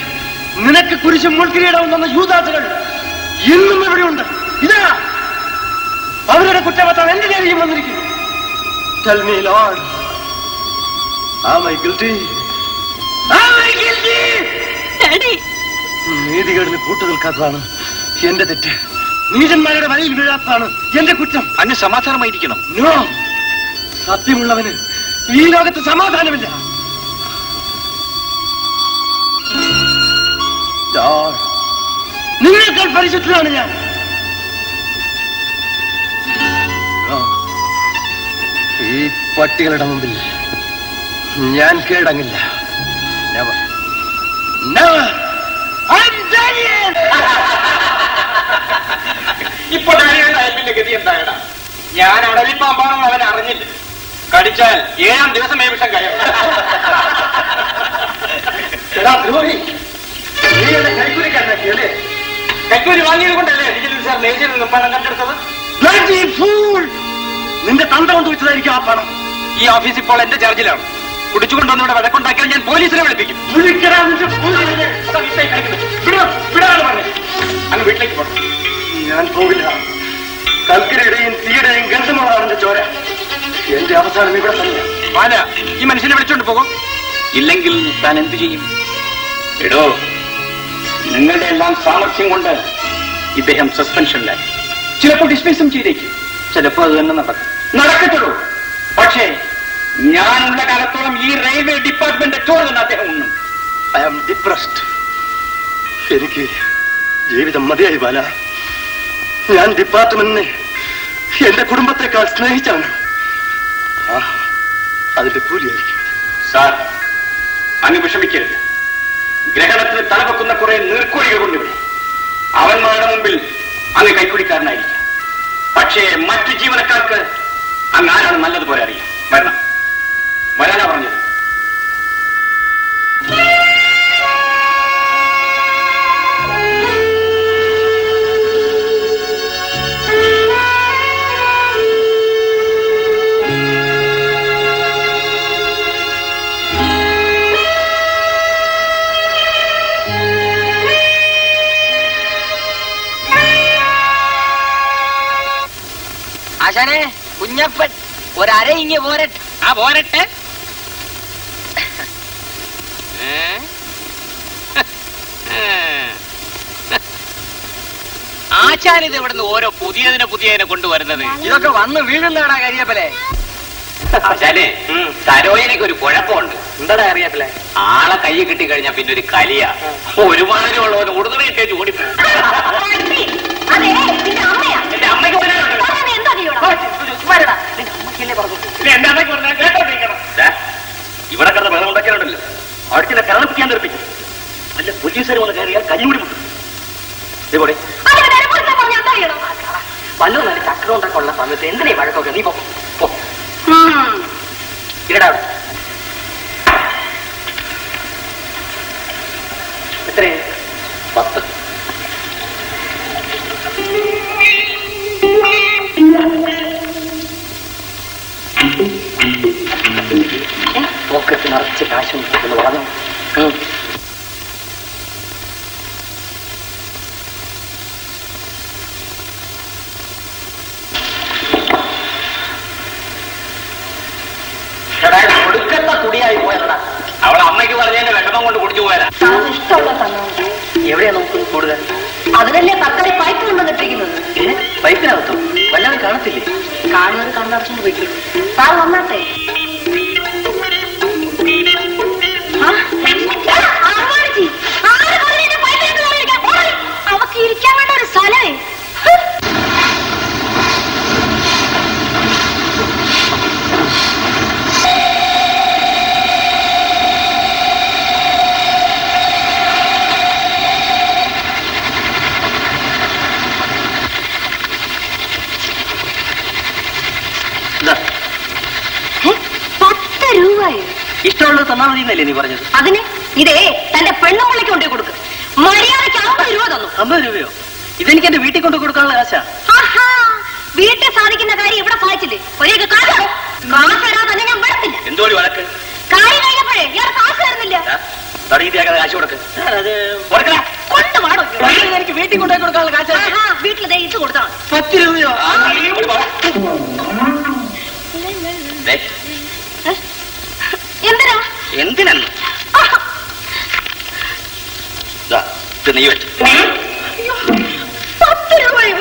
നിനക്ക് കുരിശും മുൾക്കിരീടവും തന്ന യൂദാസുകൾ ഇന്നും എവിടെയുണ്ട്? ഇതാ അവരുടെ കുറ്റപത്രം എന്റെ നേരെയും വന്നിരിക്കുന്നു. Tell me, Lord, am I guilty? Am I guilty? Daddy, നീതികേടിന് കൂട്ടുനിൽക്കാത്തതാണ് എന്റെ തെറ്റ്. നീചന്മാരുടെ വലയിൽ വീഴാത്തതാണ് എന്റെ കുറ്റം. അങ്ങ് സമാധാനമായിരിക്കണം. No! സത്യമുള്ളവന് ഈ ലോകത്ത് സമാധാനമില്ല. Lord, നിങ്ങളെക്കാൾ പരിശുദ്ധനാണ് ഞാൻ. No. ഈ പട്ടികളുടെ മുമ്പിൽ ഞാൻ കീഴടങ്ങില്ല. Never. Never. I'm dying. ഇപ്പൊ സാഹിബിന്റെ ഗതി എന്തായടാ? ഞാൻ അടലിപ്പാമ്പാണെന്ന് അവൻ അറിഞ്ഞില്ല. കടിച്ചാൽ 7-ാം ദിവസം വിഷം കഴിയും. കൈക്കൂലി വാങ്ങിയത് കൊണ്ടല്ലേ സാർ മേജിൽ നിന്നും പണം കണ്ടെടുത്തത്? നിന്റെ തന്ത കൊണ്ട് വെച്ചതായിരിക്കും ആ പണം. ഈ ഓഫീസ് ഇപ്പോൾ എന്റെ ചാർജിലാണ്. കുടിച്ചുകൊണ്ടൊന്നിവിടെ വഴക്കുണ്ടാക്കിയാൽ ഞാൻ പോലീസിനെ വിളിപ്പിക്കും. അങ്ങ് വീട്ടിലേക്ക് പോകണം. ഞാൻ പോകില്ല. കൽക്കരയുടെയും തീയുടെയും ഗന്ധമാണ് എന്റെ ചോര. എന്റെ അവസാനം ഇവിടെ തന്നെ. പാല, ഈ മനുഷ്യനെ വിളിച്ചോണ്ട് പോകും. ഇല്ലെങ്കിൽ താൻ എന്തു ചെയ്യും? എടോ, നിങ്ങളുടെ എല്ലാം സാമർഥ്യം കൊണ്ട് ഇദ്ദേഹം സസ്പെൻഷനിലായി. ചിലപ്പോൾ ഡിസ്മിസും ചെയ്തേക്കും. ചിലപ്പോൾ അത് തന്നെ നടക്കത്തുള്ളൂ. പക്ഷേ ഞാനുള്ള കാലത്തോളം ഈ റെയിൽവേ ഡിപ്പാർട്ട്മെന്റ് ചോറ് തന്നെ അദ്ദേഹം ഉണ്ണും. I am depressed. എനിക്ക് ജീവിതം മതിയായി ബാല. ഞാൻ ഡിപ്പാർട്ട്മെന്റിനെ എന്റെ കുടുംബത്തെക്കാൾ സ്നേഹിച്ചാണ്. അതിന്റെ കൂലിയായിരിക്കും. സാർ, അങ്ങ് വിഷമിക്കരുത്. ഗ്രഹണത്തിന് തലവെക്കുന്ന കുറെ നീർക്കോഴികൾ കൊണ്ടിവിടെ. അവന്മാരുടെ മുമ്പിൽ അങ്ങ് കൈക്കുടിക്കാരനായിരിക്കും. പക്ഷേ മറ്റു ജീവനക്കാർക്ക് അങ്ങ് ആരാണ് നല്ലതുപോലെ അറിയാം. വരണം. വരാനാ പറഞ്ഞത്. ആശാനെ, കുഞ്ഞപ്പൻ ഒരര ഇങ്ങ് പോരട്ടെ. ആ പോരട്ടെ. ആശാൻ ഇത് ഇവിടുന്ന് ഓരോ പുതിയതിനെ കൊണ്ടുവരുന്നത്. ഇതൊക്കെ വന്ന് വീഴുന്നതാടാ കരിയപ്പലെ. ആശാനെ, സരോജനയ്ക്ക് ഒരു കുഴപ്പമുണ്ട്. എന്താടാ അറിയാപ്പില്ലേ? ആളെ കൈ കിട്ടി കഴിഞ്ഞാൽ പിന്നെ ഒരു കലിയാ. ഒരുമാതിരിയുള്ളവന് ഉടുതുണിയിട്ടേച്ച് ഓടിപ്പോയി. എന്റെ അമ്മയ്ക്ക് എന്റെ അമ്മയ്ക്ക് പറഞ്ഞാൽ കേട്ടോണ്ടിരിക്കണം. ഇവിടെ കിടന്ന് വെള്ളം ഉണ്ടാക്കാനുണ്ടല്ലോ, അടിച്ചില്ല കരണപ്പിക്കാൻ തെറിപ്പിക്കും. അല്ല, പോലീസുകാർ വന്ന് കയറിയാൽ കഞ്ഞൂടി മുട്ടും. ഇതേപോലെ വല്ലോ നല്ല ചക്രം ഉണ്ടാക്കാനുള്ള സമയത്ത് എന്തിനാ വഴക്കൊക്കെ? നീ പോ. ഇടാ എത്രയാ? 10. പോക്കറ്റ് നിറച്ച് കാശും എന്ന് പറഞ്ഞു. കൊടുക്കത്ത കുടിയായി പോയതാ. അവളെ അമ്മയ്ക്ക് പറഞ്ഞതിന്റെ വിഷമം കൊണ്ട് കുടിച്ചു പോയതാ. ഇഷ്ടമുള്ള തന്നോ. എവിടെയാ നമുക്ക് കൂടുതൽ? അതിനല്ലേ തക്കടെ പൈപ്പ് കൊണ്ടുവന്നിട്ടിരിക്കുന്നത്. പൈപ്പിനകത്തോ? വല്ലാതെ കാണത്തില്ലേ? കാണുന്നത് കണ്ടടച്ചുകൊണ്ട് പോയിക്കോളൂ. സാർ വന്നാട്ടെ. അവക്ക് ഇരിക്കാൻ വേണ്ട ഒരു സ്ഥലമേ. ഇഷ്ടമുള്ളത് തന്നാ മതി എന്നല്ലേ നീ പറഞ്ഞത്? അതിന് ഇതേ തന്റെ പെണ്ണുമ്പിളിക്ക് കൊണ്ടു കൊടുക്കും. മര്യാദയ്ക്ക് 50 രൂപ തന്നു. 50 രൂപയോ? ഇതെനിക്ക് എന്റെ വീട്ടിൽ കൊണ്ട് കൊടുക്കാനുള്ള കാശാ. വീട്ടിൽ സാധിക്കുന്ന കാര്യം ഇവിടെ സാധിച്ചില്ലേ? ഒരേക്ക് കാശ് തരാതെ തന്നെ ഞാൻ വിടത്തില്ല. എന്തോടി വഴക്ക്? കാര്യം കഴിഞ്ഞപ്പോഴേ ഇയാൾ കാശ് തരുന്നില്ല. തടീതിയാകാതെ കാശ് കൊടുക്ക്. കൊണ്ടുപാടോ? എനിക്ക് വീട്ടിൽ കൊണ്ടുപോയി കൊടുക്കാനുള്ള കാശാ. വീട്ടിൽ ഇത് കൊടുത്താൽ 10 രൂപയോ? നീ വെച്ച് 10 രൂപയോ?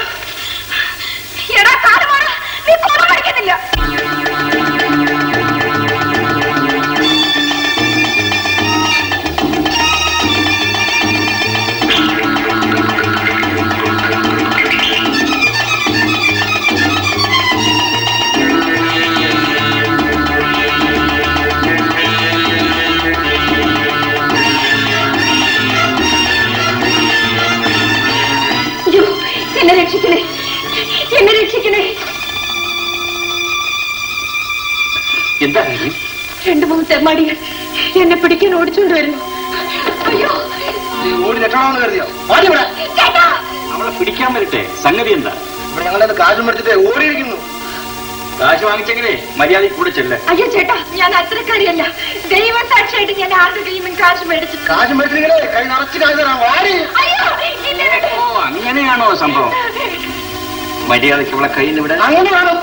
എടാ കാലമാണ്, നീ കൊല പഠിക്കുന്നില്ല. എന്നെ രക്ഷിക്കണേ, എന്നെ രക്ഷിക്കണേ. എന്താ 2-3 തെമ്മാടികൾ എന്നെ പിടിക്കാൻ ഓടിച്ചോണ്ട് വരുന്നു. അയ്യോ, ഓടി രക്ഷണമെന്ന് കരുതിയോ? ചേട്ടാ, അവളെ പിടിക്കാൻ വരട്ടെ. സംഗതി എന്താ? ഇവിടെ ഞങ്ങളെ കാശും എടുത്തിട്ട് ഓടിയിരിക്കുന്നു. കാശ് വാങ്ങിച്ചെങ്കിലേ മര്യാദയ്ക്ക് കൂടെ ചെല്ല. അയ്യോ ചേട്ടാ, ഞാൻ അത്രക്കാരിയല്ല. ദൈവസാക്ഷിയായിട്ട് ഞാൻ ആരുടെ കയ്യും കാശ് മേടിച്ചു. കാശും എടുത്തിരിക്കണേ, കൈ നിറച്ച് കാശ് തരാം. വാടി. അയ്യോ, ഓ, അങ്ങനെയാണോ സംഭവം? മര്യാദയ്ക്ക് അവളെ കയ്യിൽ നിന്ന് ഇവിടെ. അങ്ങനെയാണോ?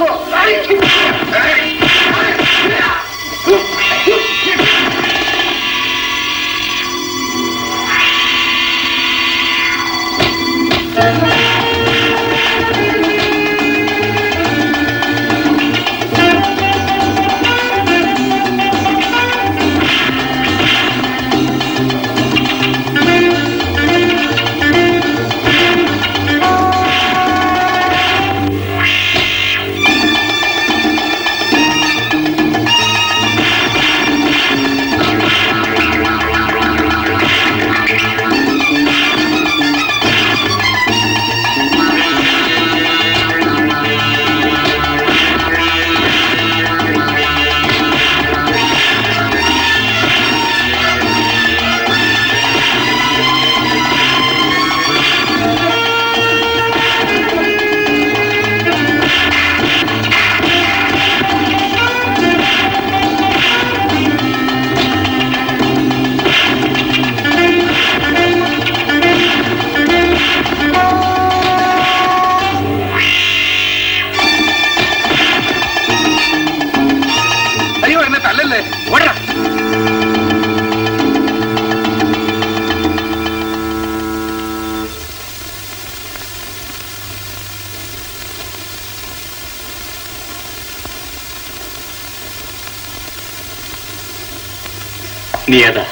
നീ ഏതാ?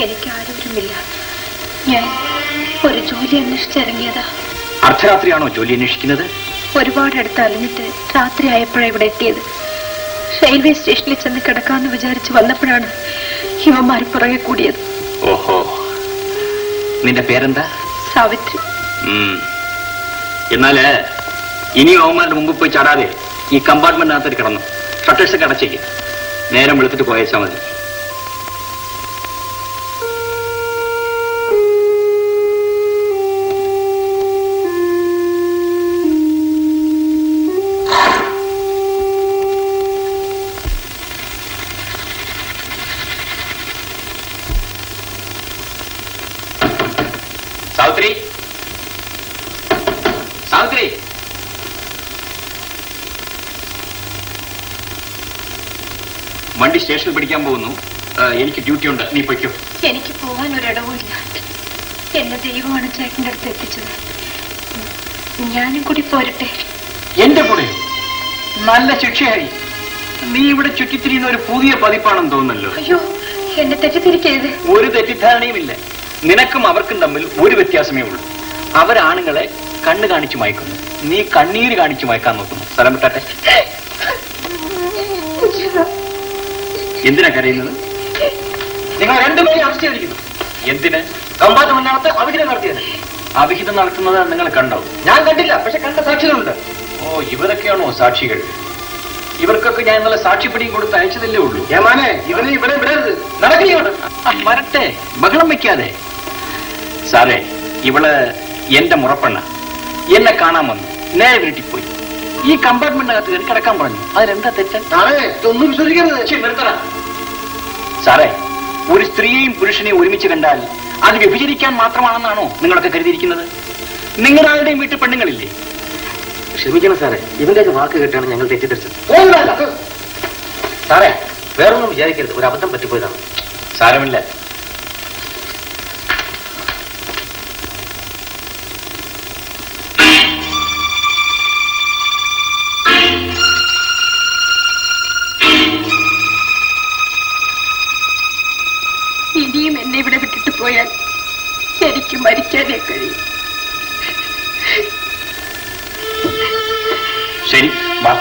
എനിക്ക് ആരോരുമില്ല. ഞാൻ ഒരു ജോലി അന്വേഷിച്ചിറങ്ങിയതാ. അർദ്ധരാത്രിയാണോ ജോലി അന്വേഷിക്കുന്നത്? ഒരുപാട് അടുത്ത് അലഞ്ഞിട്ട് രാത്രി ആയപ്പോഴാണ് ഇവിടെ എത്തിയത്. റെയിൽവേ സ്റ്റേഷനിൽ ചെന്ന് കിടക്കാമെന്ന് വിചാരിച്ച് വന്നപ്പോഴാണ് ഇവന്മാർ പുറകെ കൂടിയത്. ഓഹോ, നിന്റെ പേരെന്താ? സാവിത്രി. എന്നാല് ഇനിയും അവന്മാരുടെ മുമ്പ് പോയി ചാടാതെ ഈ കമ്പാർട്ട്മെന്റിനകത്ത് കിടന്നു. ഷട്ടേഴ്സൊക്കെ അടച്ചേക്ക്. നേരം വെളുത്തിട്ട് പോയച്ചാൽ മതി. സാവിത്രി, സാവിത്രി, വണ്ടി സ്റ്റേഷനിൽ പിടിക്കാൻ പോകുന്നു. എനിക്ക് ഡ്യൂട്ടി ഉണ്ട്, നീ പൊയ്ക്കോ. എനിക്ക് പോകാൻ ഒരിടവുമില്ല. എന്നെ ദൈവമാണ് ചേട്ടൻ്റെ അടുത്ത് എത്തിച്ചത്. ഞാനും കൂടി പോരട്ടെ? എന്റെ കൂടെ? നല്ല ശിക്ഷയായി. നീ ഇവിടെ ചുറ്റിത്തിരിയുന്ന ഒരു പുതിയ പതിപ്പാണെന്ന് തോന്നുന്നല്ലോ. അയ്യോ, എന്നെ തെറ്റിദ്ധരിക്കരുത്. ഒരു തെറ്റിദ്ധാരണയുമില്ല. നിനക്കും അവർക്കും തമ്മിൽ ഒരു വ്യത്യാസമേ ഉള്ളൂ. അവരാണുങ്ങളെ കണ്ണ് കാണിച്ചു മയക്കുന്നു, നീ കണ്ണീര് കാണിച്ചു മയക്കാൻ നോക്കുന്നു. സ്ഥലം വിട്ടട്ടെ. എന്തിനാ കരയുന്നത്? നിങ്ങൾ രണ്ടുപേരും അറസ്റ്റ് ചെയ്തിരിക്കുന്നു. എന്തിന്? കമ്പാർട്ട്മെന്റിനകത്ത് അവിഹിതം നടത്തിയത്. അവിഹിതം നടത്തുന്നത് നിങ്ങൾ കണ്ടോ? ഞാൻ കണ്ടില്ല, പക്ഷെ കണ്ട സാക്ഷികളുണ്ട്. ഓ, ഇവരൊക്കെയാണോ സാക്ഷികൾ? ഇവർക്കൊക്കെ ഞാൻ ഇന്നലെ സാക്ഷിപ്പടിയും കൊടുത്ത് അയച്ചതല്ലേ ഉള്ളൂ. ഏമാനെ, ഇവനെ ഇവിടെ വിടരുത്. നടക്കുകയാണ്. വരട്ടെ, ബഹളം വെക്കാതെ. സാറേ, ഇവള് എന്റെ മുറപ്പെണ്ണ. എന്നെ കാണാൻ വന്നു, നേരെ വീട്ടിൽ പോയി. ഈ കമ്പാർട്ട്മെന്റിനകത്ത് കയറി കിടക്കാൻ പറഞ്ഞു. അതിലെന്താ തെറ്റ്? ഒന്നും വിശ്വസിക്കരുത്. നിർത്തണ സാറേ. ഒരു സ്ത്രീയെയും പുരുഷനെയും ഒരുമിച്ച് കണ്ടാൽ അത് വ്യഭിചരിക്കാൻ മാത്രമാണെന്നാണോ നിങ്ങളൊക്കെ കരുതിയിരിക്കുന്നത്? നിങ്ങളാരുടെയും വീട്ടിൽ പെണ്ണുങ്ങളില്ലേ? ക്ഷമിക്കണം സാറേ, ഇവന്റെയൊക്കെ വാക്ക് കേട്ടാണ് ഞങ്ങൾ തെറ്റിദ്ധരിച്ചത്. സാറേ, വേറൊന്നും വിചാരിക്കരുത്, ഒരു അബദ്ധം പറ്റിപ്പോയതാണ്. സാരമില്ല. ശരി, വാ.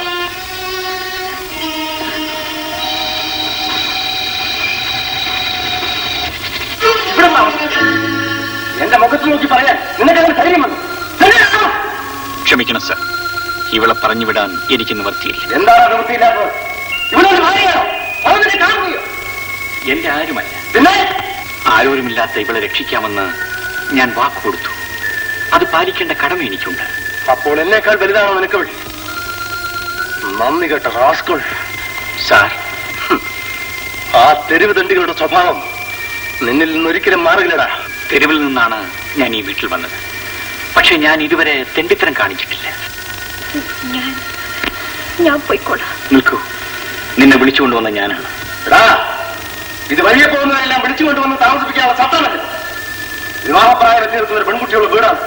എന്റെ മുഖത്ത് നോക്കി പറയാൻ നിനക്കങ്ങനെ കഴിയുമെന്ന്. ക്ഷമിക്കണം സർ, ഇവളെ പറഞ്ഞു വിടാൻ എനിക്ക് നിവർത്തിയില്ല. എന്താണ് നിവൃത്തിയില്ലാത്തത്? ഇവിടെ ഒരു ഭാര്യയാണോ? അവനെ കാണുകയോ? എന്റെ ആരുമല്ല. പിന്നെ ആരോരുമില്ലാത്ത ഇവളെ രക്ഷിക്കാമെന്ന് ഞാൻ വാക്ക് കൊടുത്തു. അത് പാലിക്കേണ്ട കടമ എനിക്കുണ്ട്. അപ്പോൾ എന്നേക്കാൾ വലുതാണോ നിനക്ക് വിളി? നന്ദി കേട്ട റാസ്കൾ. സാർ, ആ തെരുവ് തണ്ടികളുടെ സ്വഭാവം നിന്നിൽ നിന്നൊരിക്കലും മാറുകില്ലടാ. തെരുവിൽ നിന്നാണ് ഞാൻ ഈ വീട്ടിൽ വന്നത്. പക്ഷെ ഞാൻ ഇതുവരെ തെണ്ടിത്തരം കാണിച്ചിട്ടില്ല. ഞാൻ പോയിക്കോളാം. നിൽക്കൂ, നിന്നെ വിളിച്ചുകൊണ്ടുവന്ന ഞാനാണ്. ഇത് വഴിയെ പോകുന്നതെല്ലാം വിളിച്ചുകൊണ്ടുവന്ന് താമസിപ്പിക്കാനുള്ള ചട്ടമല്ല. വിവാഹപ്രായം എത്തിയെടുത്ത ഒരു പെൺകുട്ടിയുള്ള വീടാണ്.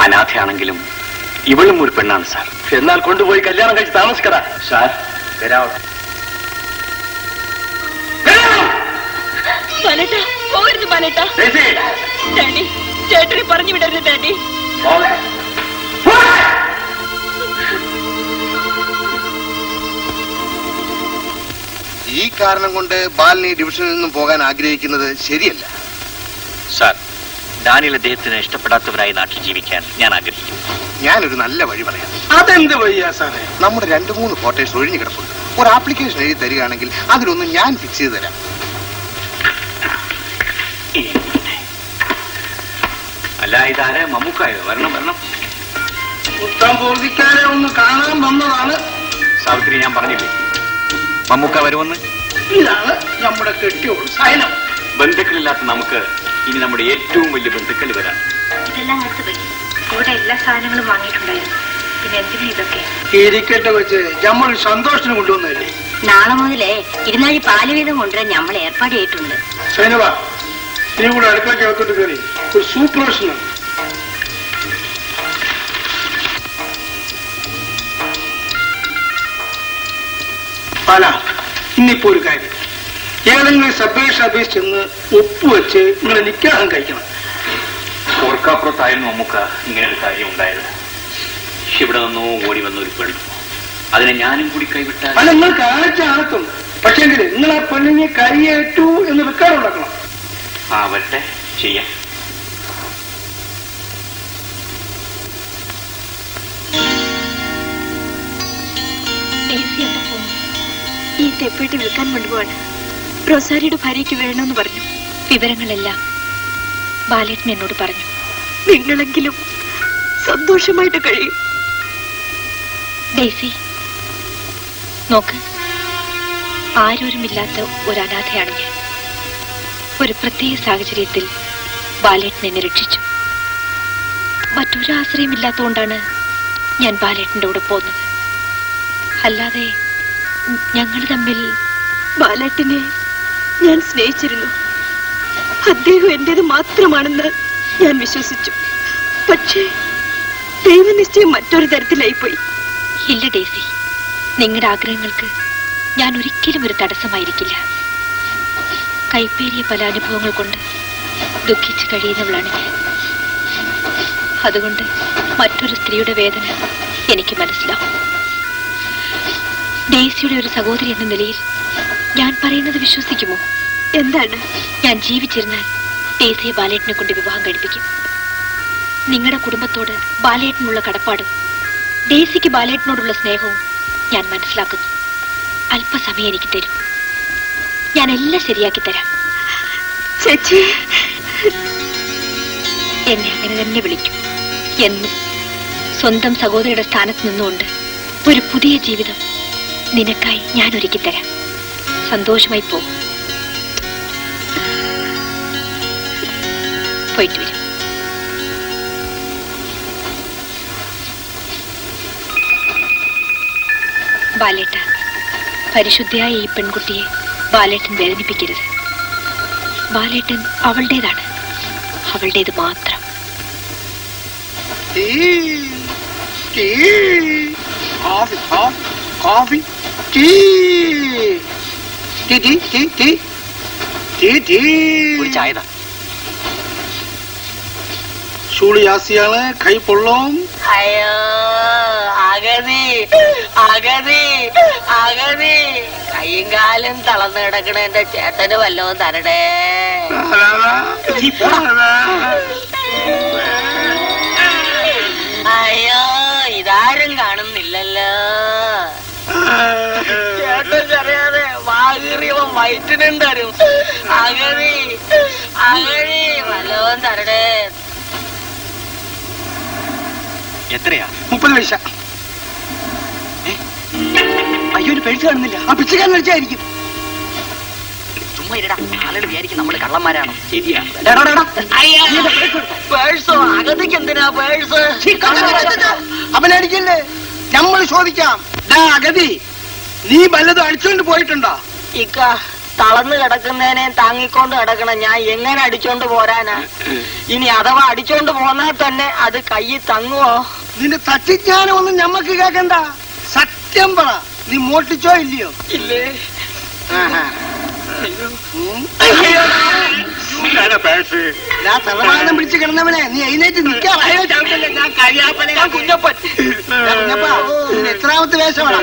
അനാഥയാണെങ്കിലും ഇവളും ഒരു പെണ്ണാണ് സാർ. എന്നാൽ കൊണ്ടുപോയി കല്യാണം കഴിച്ച് താമസിക്കടാ. സാർ, പോകരുത് ബാലേട്ടാ. ഡാഡി, ചേട്ടനെ പറഞ്ഞു വിടരുത് ഡാഡി. ഈ കാരണം കൊണ്ട് ബാലിനി ഡിവിഷനിൽ നിന്നും പോകാൻ ആഗ്രഹിക്കുന്നത് ശരിയല്ല. സാർ, ഡാനിയൽ അദ്ദേഹത്തിന് ഇഷ്ടപ്പെടാത്തവരായി നാട്ടിൽ ജീവിക്കാൻ ഞാൻ ആഗ്രഹിക്കുന്നു. ഞാനൊരു നല്ല വഴി പറയാം. അതെന്ത് വഴിയാ സാറേ? നമ്മുടെ 2-3 ക്വാർട്ടേഴ്സ് ഒഴിഞ്ഞു കിടപ്പുണ്ട്. ഒരു ആപ്ലിക്കേഷൻ എഴുതി തരികയാണെങ്കിൽ അതിലൊന്ന് ഞാൻ ഫിക്സ് ചെയ്ത് തരാം. അല്ല, ഇതാരെ? മമ്മൂക്കായോ? വരണം വരണം. ഉത്തം പൂർത്തിക്കാരെ ഒന്ന് കാണാൻ വന്നതാണ്. സാവിത്രി, ഞാൻ പറഞ്ഞില്ലേ മമ്മൂക്ക വരുമെന്ന്? ഇതാണ് നമ്മുടെ കെട്ടിയോട് സൈനം. ബന്ധുക്കളില്ലാത്ത നമുക്ക് ഇനി നമ്മുടെ ഏറ്റവും വലിയ ബന്ധുക്കൾ വരാം. ഇതെല്ലാം അടുത്ത് പോയി. ഇവിടെ എല്ലാ സാധനങ്ങളും വാങ്ങിയിട്ടുണ്ടായിരുന്നു. പിന്നെ എന്തിനാ ഇതൊക്കെ? ഇരിക്കട്ടെ വെച്ച് നമ്മൾ സന്തോഷത്തിന് കൊണ്ടുവന്നല്ലേ. നാളെ മുതലേ 2 പാല് വീതം കൊണ്ടുവരാൻ നമ്മൾ ഏർപ്പാട് ചെയ്തിട്ടുണ്ട്. സൈനവ, ഇനി കൂടെ അടുക്കളയ്ക്ക് അകത്തോട്ട് കയറി ഒരു സൂപ്പർ പ്രശ്നം. പാല, ഇന്നിപ്പോ ഒരു കാര്യം. ഏതെങ്കിലും സബ്വേഷൻ ഓഫീസ് ചെന്ന് ഒപ്പുവെച്ച് നിങ്ങളെ നിക്കാഹം കഴിക്കണം. ഓർക്കാപ്പുറത്തായിരുന്നു മമ്മൂക്ക ഇങ്ങനെ ഒരു കാര്യം ഉണ്ടായത്. ഇവിടെ നിന്നോ ഓടി വന്ന ഒരു പെണ്ണ്, അതിനെ ഞാനും കൂടി കൈവിട്ടാൽ. അല്ല, നിങ്ങൾ കാണിച്ച ആർക്കും. പക്ഷേങ്കിൽ നിങ്ങൾ ആ പെണ്ണിനെ കൈയേറ്റു എന്ന് റെക്കോർഡ് ഉണ്ടാക്കണം. ആ, വരട്ടെ, ചെയ്യാം. ഈ തെപ്പേട്ട് വിൽക്കാൻ കൊണ്ടുപോവാണ്. റൊസാരിയുടെ ഭാര്യയ്ക്ക് വേണമെന്ന് പറഞ്ഞു. വിവരങ്ങളെല്ലാം ബാലേട്ടൻ എന്നോട് പറഞ്ഞു. നിങ്ങളെങ്കിലും സന്തോഷമായിട്ട് കഴിയും. ഡേസി, നോക്ക്, ആരോരുമില്ലാത്ത ഒരു അനാഥയാണ് ഞാൻ. ഒരു പ്രത്യേക സാഹചര്യത്തിൽ ബാലേട്ടൻ എന്നെ രക്ഷിച്ചു. മറ്റൊരു ആശ്രയമില്ലാത്തതുകൊണ്ടാണ് ഞാൻ ബാലേട്ടൻ്റെ കൂടെ പോകുന്നത്. അല്ലാതെ ഞങ്ങൾ തമ്മിൽ ബാലേട്ടനെ ഞാൻ സ്നേഹിച്ചിരുന്നു. അദ്ദേഹം എന്റേത് മാത്രമാണെന്ന് ഞാൻ വിശ്വസിച്ചു. പക്ഷേ ദൈവനിശ്ചയം മറ്റൊരു തരത്തിലായിപ്പോയി. ഇല്ല ഡേസി, നിങ്ങളുടെ ആഗ്രഹങ്ങൾക്ക് ഞാൻ ഒരിക്കലും ഒരു തടസ്സമായിരിക്കില്ല. കൈപ്പേറിയ പല അനുഭവങ്ങൾ കൊണ്ട് ദുഃഖിച്ച് കഴിയുന്നവളാണ് ഞാൻ. അതുകൊണ്ട് മറ്റൊരു സ്ത്രീയുടെ വേദന എനിക്ക് മനസ്സിലാവും. ഡേസിയുടെ ഒരു സഹോദരി എന്ന നിലയിൽ ഞാൻ പറയുന്നത് വിശ്വസിക്കുമോ? എന്താണ്? ഞാൻ ജീവിച്ചിരുന്നാൽ ഡേസിയെ ബാലേട്ടനെ കൊണ്ട് വിവാഹം കഴിപ്പിക്കും. നിങ്ങളുടെ കുടുംബത്തോട് ബാലേട്ടനുള്ള കടപ്പാടും ഡേസിക്ക് ബാലേട്ടനോടുള്ള സ്നേഹവും ഞാൻ മനസ്സിലാക്കുന്നു. അല്പസമയം എനിക്ക് തരൂ, ഞാൻ എല്ലാം ശരിയാക്കി തരാം. ചേച്ചി, എന്നെ അങ്ങനെ തന്നെ വിളിക്കൂ. എന്നും സ്വന്തം സഹോദരിയുടെ സ്ഥാനത്ത് നിന്നുകൊണ്ട് ഒരു പുതിയ ജീവിതം നിനക്കായി ഞാൻ ഒരുക്കി തരാം. സന്തോഷമായി പോകും. പോയിട്ട് വരും. ബാലേട്ട, പരിശുദ്ധയായ ഈ പെൺകുട്ടിയെ ബാലേട്ടൻ വേദനിപ്പിക്കരുത്. ബാലേട്ടൻ അവളുടേതാണ്, അവളുടേത് മാത്രം. കോഫി, ഒരു ചായ താ. ചൂളിയാസിയാണ്, കൈ പൊള്ളും. അയ്യോ, അഗതി അഗതി അഗതി കയ്യും കാലും തളർന്നു കിടക്കണ എന്റെ ചേട്ടന് വല്ലതും തരണേ. അയ്യോ ഇതാരും കാണുന്നില്ലല്ലോ. ചേട്ടൻ അറിയാതെ വാകീറിയവൻ വയറ്റിനും തരും. അഗതി അഗതി വല്ലതും തരണേ. എത്രയാ? 30 പൈസ. അയ്യോ ഒരു പേഴ്സ് കാണുന്നില്ല. ആ പിച്ചക്കാരൻ അടിച്ചായിരിക്കും. ചുമ്മാ ഇരടാ, ആളുകൾ വിചാരിക്കും നമ്മള് കള്ളന്മാരാണോ? ശരിയാ. പേഴ്സോ? അകത്തേക്ക് എന്തിനാ പേഴ്സ്? അവനടിക്കല്ലേ, നമ്മൾ ചോദിക്കാം. അഗതി, നീ വല്ലതും അടിച്ചോണ്ട് പോയിട്ടുണ്ടോ? ഇക്ക തളർന്നു കിടക്കുന്നതിനെ താങ്ങിക്കൊണ്ട് കിടക്കണം, ഞാൻ എങ്ങനെ അടിച്ചോണ്ട് പോരാനാ? ഇനി അഥവാ അടിച്ചോണ്ട് പോന്നാൽ തന്നെ അത് കയ്യിൽ തങ്ങുവോ? നിന്റെ തട്ടിജ്ഞാനം ഒന്നും ഞമ്മക്ക് കേക്കണ്ട. സത്യം പറ, നീ മോട്ടിച്ചോ ഇല്ലയോ? ഇല്ലേ. തലവാദം പിടിച്ച് കിടന്നവനെ നീ എഴുന്നേറ്റ് നിൽക്കാം. ഞാൻ കഴിയാപ്പനെ, ഞാൻ കുഞ്ഞപ്പൻ. എത്രാമത്തെ വേഷമാണ്?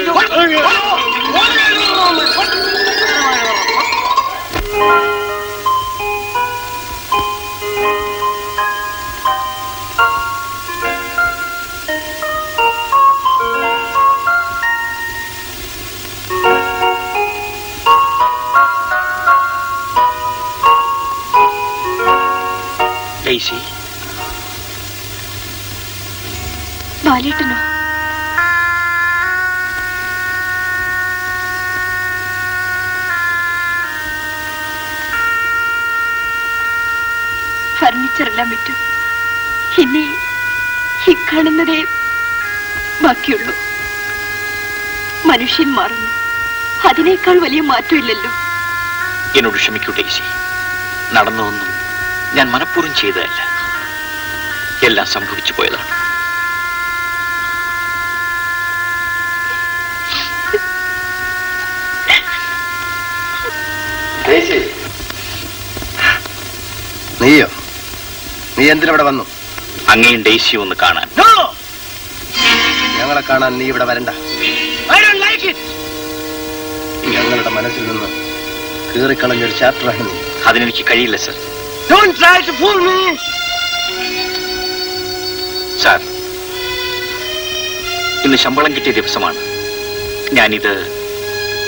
ഡെയ്സി, ബാലേട്ടനോ? ഫർണിച്ചറെല്ലാം വിറ്റു. ഇനി കാണുന്നതേ ബാക്കിയുള്ളൂ. മനുഷ്യൻ മാറുന്നു, അതിനേക്കാൾ വലിയ മാറ്റമില്ലല്ലോ. എന്നോട് ക്ഷമിക്കൂ ഡെയ്സി. നടന്നതൊന്നും ഞാൻ മനഃപൂർവ്വം ചെയ്തതല്ല, എല്ലാം സംഭവിച്ചു പോയതാണ്. നീയോ? നീ എന്തിനവിടെ വന്നു? അങ്ങയും ഡെയ്സി ഒന്ന് കാണാൻ. ഞങ്ങളെ കാണാൻ നീ ഇവിടെ വരണ്ട. ഞങ്ങളുടെ മനസ്സിൽ നിന്ന് കീറിക്കളഞ്ഞൊരു ചാപ്റ്ററാണ് നീ. അതിനെനിക്ക് കഴിയില്ല സർ. സാർ, ഇന്ന് ശമ്പളം കിട്ടിയ ദിവസമാണ്. ഞാനിത്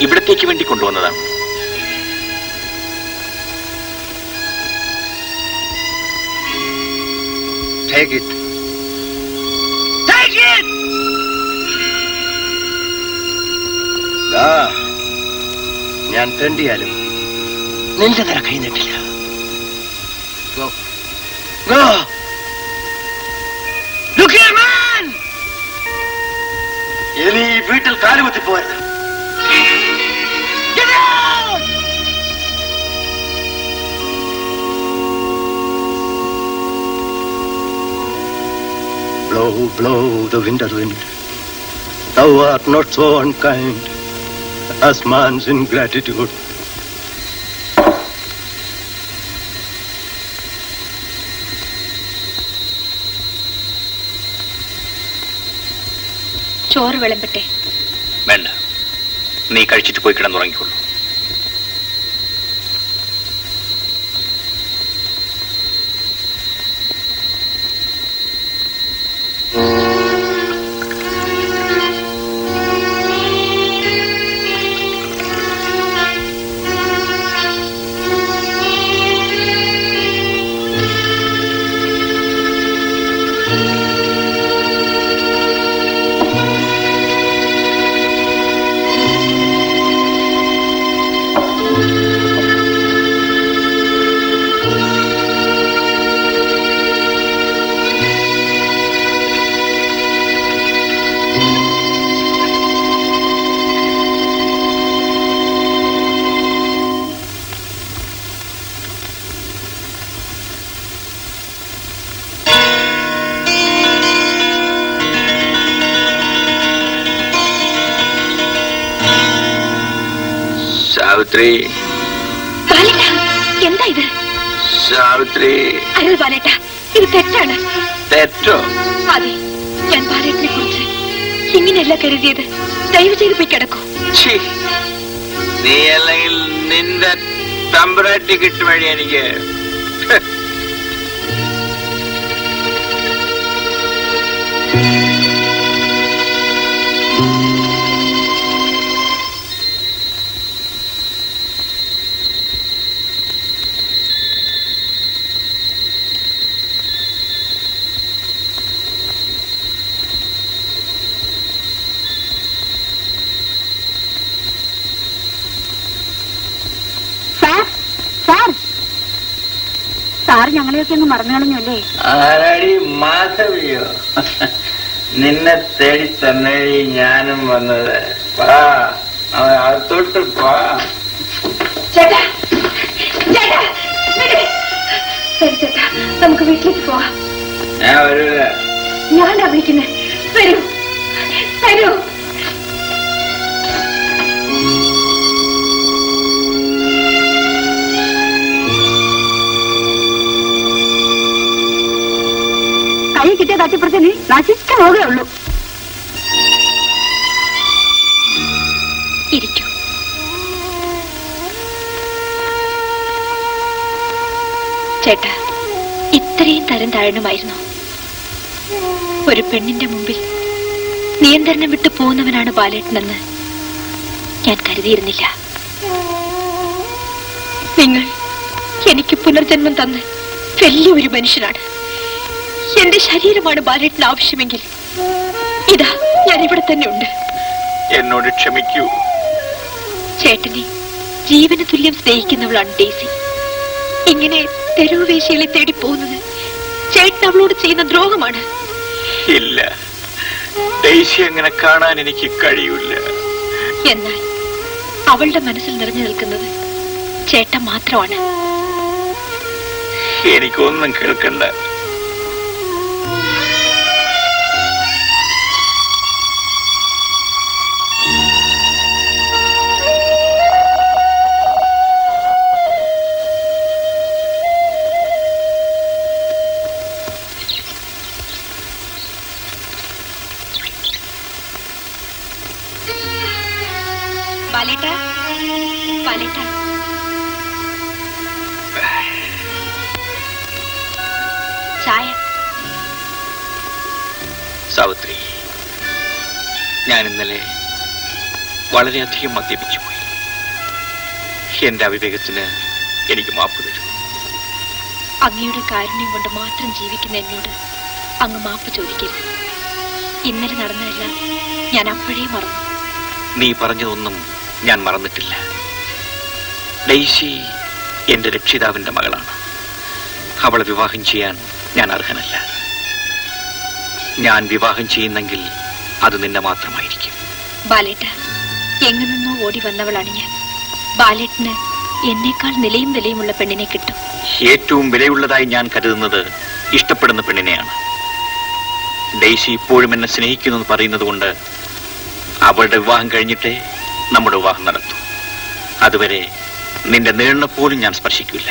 ഇവിടത്തേക്ക് വേണ്ടി കൊണ്ടുവന്നതാണ്. Take it. Take it! ഞാൻ തെണ്ടിയാലും നിന്റെ നേരെ കൈ നീട്ടില്ല. Go. Go. Look here, man! ഇനി ഈ വീട്ടിൽ കാലുകുത്തി പോയത്. Get out! Blow, blow the winter wind. Thou art not so unkind as man's ingratitude. ചോറ് വിളമ്പട്ടെ? വേണ്ട, നീ കഴിച്ചിട്ട് പോയി കിടന്നുറങ്ങിക്കോളൂ. സാവിത്രി, എന്താ ഇത്? സാവിത്രി. അരുത് ബാലേട്ട, ഇത് തെറ്റാണ്. തെറ്റോ? അതെ, ഞാൻ ബാലേട്ടനെ കുറിച്ച് ഇങ്ങനെയല്ല കരുതിയത്. ദയവ് ചെയ്ത് പോയി കിടക്കൂ. നീ അല്ലെങ്കിൽ നിന്റെ തമ്പുരാട്ടി കിട്ടും വഴി എനിക്ക്. സാർ ഞങ്ങളെയൊക്കെ അങ്ങ് മറന്നു കളഞ്ഞല്ലേ? ആരാടി മാധവിയോ? നിന്നെ തേടി തന്നെ ഞാനും വന്നത്. വാ, അകത്തോട്ട് വാ. ചേട്ടാ, ചേട്ടാ, ശരി ചേട്ടാ, നമുക്ക് വീട്ടിലേക്ക് പോവാം. ഞാൻ വരൂല. ഞാനാ വിളിക്കുന്നത്. വരൂ, വരൂ. കൈ കിട്ടിയ തട്ടിപ്പുറത്ത് നീ നശിച്ചു പോകേ ഉള്ളൂ. ഇരിക്കൂ. ചേട്ടാ, ഇത്രയും തരം താഴണമായിരുന്നു. ഒരു പെണ്ണിന്റെ മുമ്പിൽ നിയന്ത്രണം വിട്ടു പോകുന്നവനാണ് ബാലേട്ടനെന്ന് ഞാൻ കരുതിയിരുന്നില്ല. നിങ്ങൾ എനിക്ക് പുനർജന്മം തന്ന് വലിയൊരു മനുഷ്യനാണ്. എന്റെ ശരീരമാണ് ബാലേട്ടന് ആവശ്യമെങ്കിൽ ഇതാ ഞാൻ ഇവിടെ തന്നെ ഉണ്ട്. എന്നോട് ക്ഷമിക്കൂ. ചേട്ടനെ ജീവന തുല്യം സ്നേഹിക്കുന്നവളാണ് ഡേസി. ഇങ്ങനെ തെരുവ് വേശികളെ തേടി പോകുന്നത് ചേട്ടൻ അവളോട് ചെയ്യുന്ന ദ്രോഹമാണ്. ഇല്ല, ഡേസി അങ്ങനെ കാണാൻ എനിക്ക് കഴിയില്ല. എന്നാൽ അവളുടെ മനസ്സിൽ നിറഞ്ഞു നിൽക്കുന്നത് ചേട്ടൻ മാത്രമാണ്. എനിക്കൊന്നും കേൾക്കണ്ട. ബാലേട്ടാ, ബാലേട്ടാ, ചായ. സാവിത്രി, ഞാൻ ഇന്നലെ വളരെയധികം മദ്യപിച്ചു പോയി. എന്റെ അവിവേകത്തിന് എനിക്ക് മാപ്പ് തരും. അങ്ങയുടെ കാരുണ്യം കൊണ്ട് മാത്രം ജീവിക്കുന്ന എന്നോട് അങ്ങ് മാപ്പ് ചോദിക്കരുത്. ഇന്നലെ നടന്നതെല്ലാം ഞാൻ അപ്പോഴേ മറന്നു. നീ പറഞ്ഞതൊന്നും ഞാൻ മറന്നിട്ടില്ല. ഡെയ്സി എന്റെ രക്ഷിതാവിന്റെ മകളാണ്. അവളെ വിവാഹം ചെയ്യാൻ ഞാൻ അർഹനല്ല. ഞാൻ വിവാഹം ചെയ്യുന്നെങ്കിൽ അത് നിന്നെ മാത്രമായിരിക്കും. ബാലേട്ട, എങ്ങു നിന്നോ ഓടി വന്നവളാണ് ഞാൻ. ബാലേട്ടന് എന്നേക്കാൾ നിലയും വിലയുമുള്ള പെണ്ണിനെ കിട്ടും. ഏറ്റവും വിലയുള്ളതായി ഞാൻ കരുതുന്നത് ഇഷ്ടപ്പെടുന്ന പെണ്ണിനെയാണ്. ഡെയ്സി ഇപ്പോഴും എന്നെ സ്നേഹിക്കുന്നു എന്ന് പറയുന്നത് കൊണ്ട് അവളുടെ വിവാഹം കഴിഞ്ഞിട്ടേ നമ്മുടെ വിവാഹം നടത്തൂ. അതുവരെ നിന്റെ നേരിനെ പോലും ഞാൻ സ്പർശിക്കില്ല.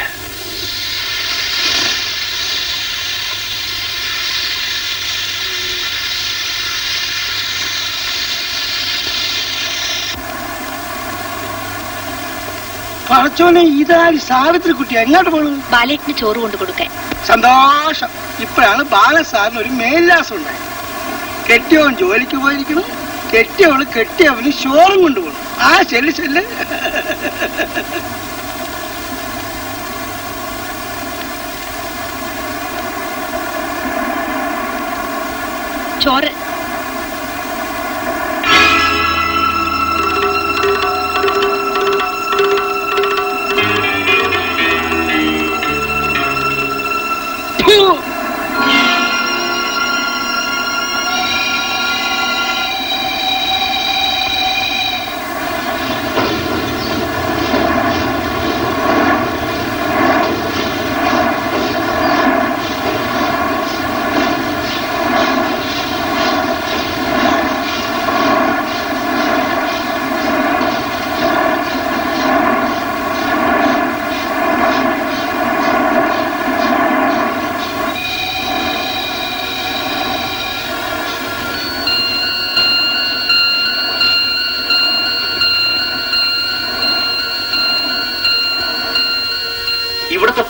പറച്ചോനെ, ഇതാര് സാവിത്രി കുട്ടി എങ്ങോട്ട് പോണു? ബാലേട്ടന് ചോറ് കൊണ്ടു കൊടുക്കാൻ. സന്തോഷം. ഇപ്പോഴാണ് ബാലസാറിന് ഒരു മേൽലാസം ഉണ്ടായത്. കെട്ടിയവൻ ജോലിക്ക് പോയിരിക്കണം, കെട്ടിയവള് കെട്ടിയവന് ചോറും കൊണ്ടുപോകണം. ആ ചെല്ല് ചെല്ല്. ചോറ്.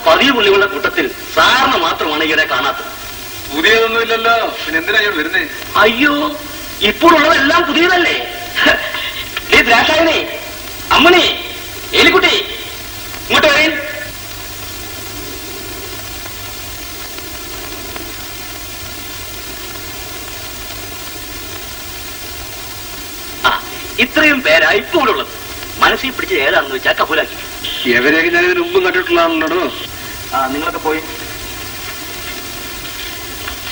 പതിവ് പുള്ളികളുടെ കൂട്ടത്തിൽ സാറിന് മാത്രമാണ് ഈയിടെ കാണാത്തത്. പുതിയതൊന്നുമില്ലല്ലോ, പിന്നെ എന്തിനാ ഞാൻ വരുന്നേ? അയ്യോ, ഇപ്പോഴുള്ളതെല്ലാം പുതിയതല്ലേ? ദ്രാക്ഷായനെ, അമ്മണി, എലിക്കുട്ടി, ഇങ്ങോട്ട് വരേൻ. ഇത്രയും പേരാ ഇപ്പോഴുള്ളത്. മനസ്സിൽ പിടിച്ച് ഏതാണെന്ന് വെച്ചാൽ കബൂലാക്കി. എവരെയൊക്കെ ഞാൻ ഇതിന് മുമ്പും കണ്ടിട്ടുള്ളതാണല്ലോ. നിങ്ങളൊക്കെ പോയി.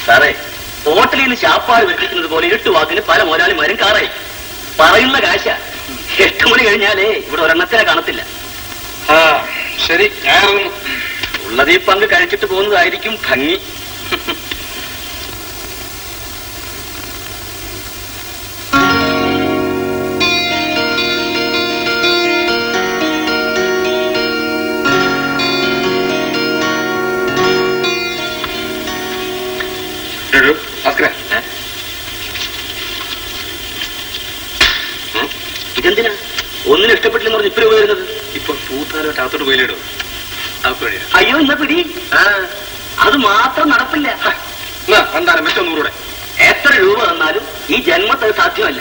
സാറേ, ഹോട്ടലിൽ നിന്ന് ശാപ്പാട് വെട്ടിക്കുന്നത് പോലെ 8 വാക്കിന് പല മുതലാളിമാരും കാറായി. പറയുന്ന കാശ 8 മണി കഴിഞ്ഞാലേ ഇവിടെ ഒരെണ്ണത്തിനെ കാണത്തില്ല. ശരി, ഉള്ളത് ഈ പങ്ക് കഴിച്ചിട്ട് പോകുന്നതായിരിക്കും ഭംഗി. ഇതെന്തിനാ ഒന്നിനും ഇഷ്ടപ്പെട്ടില്ലെന്ന് പറഞ്ഞ് ഇപ്പഴും വരുന്നത്? ഇപ്പൊ പൂത്താലോട്ട് അകത്തോട്ട് പോയില്ലേടോ. അയ്യോ, എന്നാ പിടി. അത് മാത്രം നടപ്പില്ല. എന്തായാലും മറ്റോ 100 രൂപ. എത്ര രൂപ തന്നാലും ഈ ജന്മത്തെ സാധ്യമല്ല.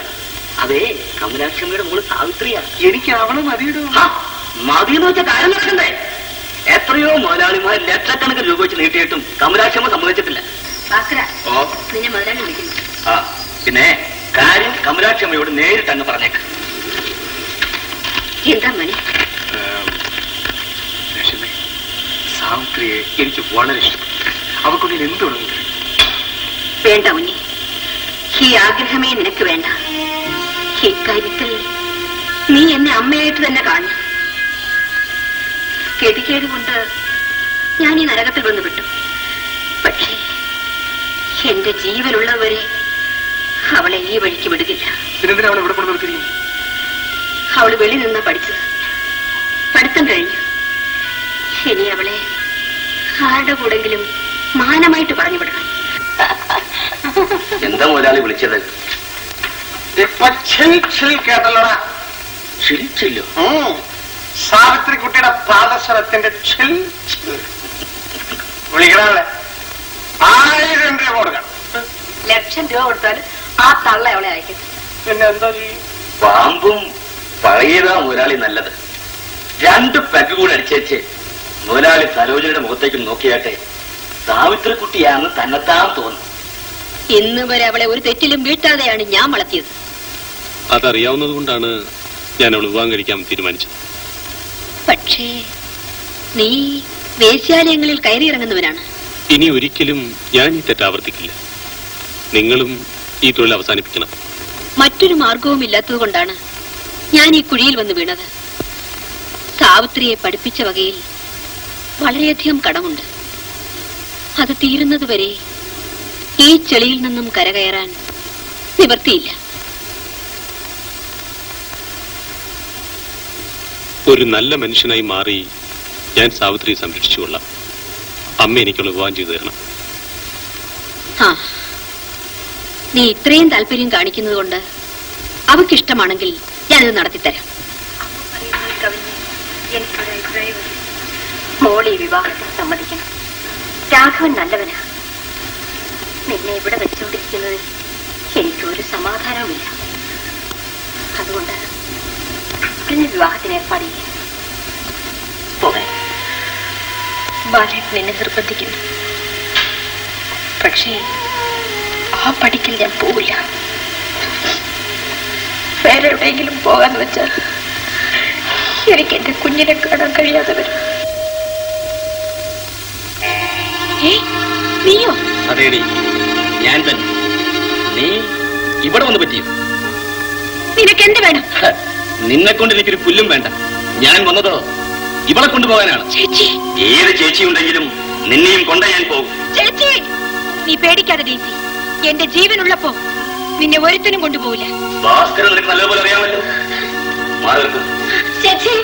അതേ, കമലാക്ഷമ്മയുടെ മോള് സാവിത്രിയാ. എനിക്ക് അവള് മതിയിടോ. മതിയെന്ന് വെച്ചാൽ കാര്യം നടക്കണ്ടേ? എത്രയോ മുതലാളിമാർ ലക്ഷക്കണക്കിന് രൂപ വെച്ച് നീട്ടിയിട്ടും കമലാക്ഷമ്മ സമ്മതിച്ചിട്ടില്ല. നിന്നെ മുതലാളി വിളിക്കുന്നു. പിന്നെ കാര്യം കമലാക്ഷമ്മയോട് നേരിട്ട് അങ്ങ് പറഞ്ഞേക്ക്. എന്താ മണി? സാവിത്രിയെ എനിക്ക് വളരെ ഇഷ്ടപ്പെട്ടു. അവൾക്കൊണ്ടിൽ എന്തുടങ്ങി? വേണ്ട ഉണ്ണി, ഈ ആഗ്രഹമേ നിനക്ക് വേണ്ട. ഇക്കാര്യത്തിൽ നീ എന്നെ അമ്മയായിട്ട് തന്നെ കാണണം. ഗതികേട് കൊണ്ട് ഞാൻ ഈ നരകത്തിൽ വന്നു വിട്ടു. പക്ഷേ എന്റെ ജീവനുള്ളവരെ അവളെ ഈ വഴിക്ക് വിടുകില്ല. പിന്നെന്തിനാ അവളെ ഇവിടെ കൊണ്ട് നിർത്തിയിരിക്കും? അവള് വെളി നിന്നാ പഠിച്ചത്. പഠിത്തം കഴിഞ്ഞു. ഇനി അവളെ ആരുടെ കൂടെങ്കിലും മാനമായിട്ട് പറഞ്ഞു വിടണം. എന്താ മുതലാളി വിളിച്ചത്? കേട്ടല്ലോടാ? ക്ഷണിച്ചില്ലോ. സാവിത്രി കുട്ടിയുടെ പാദസരത്തിന്റെ വിളിക്കണേ. 1000 രൂപ കൊടുക്കണം. 1,00,000 രൂപ കൊടുത്താൽ ആ തള്ള അവളെ അയക്കും. പിന്നെ എന്താ ചെയ്യും? പാമ്പും പഴയതാ മുതലാളി നല്ലത്. 2 പെഗ് കൂടെ അടിച്ചേച്ച് മുതലാളി സരോജയുടെ മുഖത്തേക്ക് നോക്കിയാട്ടെ. സാവിത്രി കുട്ടിയാണെന്ന് തന്നെത്താൻ തോന്നും. ഇന്ന് വരെ അവളെ ഒരു തെറ്റിലും വീട്ടാതെയാണ് ഞാൻ വളർത്തിയത്. അതറിയാവുന്നത് കൊണ്ടാണ് ഞാൻ അവൾ വിവാഹം കഴിക്കാൻ തീരുമാനിച്ചത്. പക്ഷേ നീ വേശ്യാലയങ്ങളിൽ കയറിയിറങ്ങുന്നവനാണ്. ഇനി ഒരിക്കലും ഞാൻ ഈ തെറ്റ് ആവർത്തിക്കില്ല. നിങ്ങളും ഈ തൊഴിൽ അവസാനിപ്പിക്കണം. മറ്റൊരു മാർഗവും ഇല്ലാത്തത് കൊണ്ടാണ് ഞാൻ ഈ കുഴിയിൽ വന്ന് വീണത്. സാവിത്രിയെ പഠിപ്പിച്ച വകയിൽ വളരെയധികം കടമുണ്ട്. അത് തീരുന്നതുവരെ ഈ ചെളിയിൽ നിന്നും കരകയറാൻ നിവർത്തിയില്ല. ഒരു നല്ല മനുഷ്യനായി മാറി ഞാൻ സാവിത്രിയെ സംരക്ഷിച്ചുകൊള്ളാം. അമ്മ എനിക്കുള്ള വിവാഹം ചെയ്തു തരണം. നീ ഇത്രയും താല്പര്യം കാണിക്കുന്നത് കൊണ്ട് അവക്കിഷ്ടമാണെങ്കിൽ ഞാനിത് നടത്തിത്തരാം. മോളി വിവാഹത്തിന് സമ്മതിക്കണം. രാഘവൻ നല്ലവനാ. നിന്നെ ഇവിടെ വെച്ചുകൊണ്ടിരിക്കുന്നതിൽ എനിക്കൊരു സമാധാനവുമില്ല. അതുകൊണ്ട് ഉടനെ വിവാഹത്തിന് ഏർപ്പാട് ചെയ്യാം. ബാലേട്ടൻ എന്നെ നിർബന്ധിക്കുന്നു. പക്ഷേ ആ പടിക്കൽ ഞാൻ പോവില്ല. വേറെ എവിടെയെങ്കിലും പോകാന്ന് വെച്ചാൽ എനിക്ക് എന്റെ കുഞ്ഞിനെ കാണാൻ കഴിയാതെ വരും. നീയോ? അതേടി, ഞാൻ തന്നെ. നീ ഇവിടെ വന്ന് പറ്റിയോ? നിനക്ക് എന്ത് വേണം? നിന്നെ കൊണ്ട് എനിക്കൊരു പുല്ലും വേണ്ട. ഞാൻ വന്നതോ ഇവളെ കൊണ്ടുപോകാനാണ്. ചേച്ചി, ഏത് ചേച്ചി ഉണ്ടെങ്കിലും നിന്നെയും കൊണ്ടേ ഞാൻ പോകും. ചേച്ചി, നീ പേടിക്കാതെ ഡേസി. എന്റെ ജീവനുള്ളപ്പോ നിന്നെ ഒരുത്തനും കൊണ്ടുപോകില്ല. ഭാസ്കരൻ നിനക്ക് നല്ലപോലെ അറിയാമല്ലോ. മാറി നിൽക്കും. ചേച്ചി,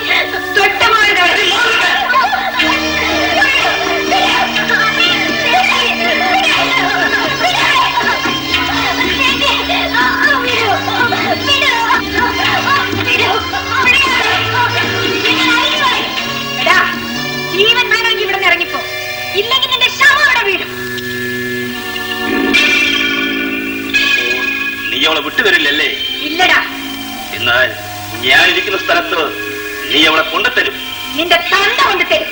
ജീവൻ വേണമെങ്കിൽ ഇവിടെ ഇറങ്ങി എന്നാൽ ഞാനിരിക്കുന്ന സ്ഥലത്ത് നീ അവളെ കൊണ്ടുതരും. നിന്റെ തന്ത കൊണ്ട് തരും.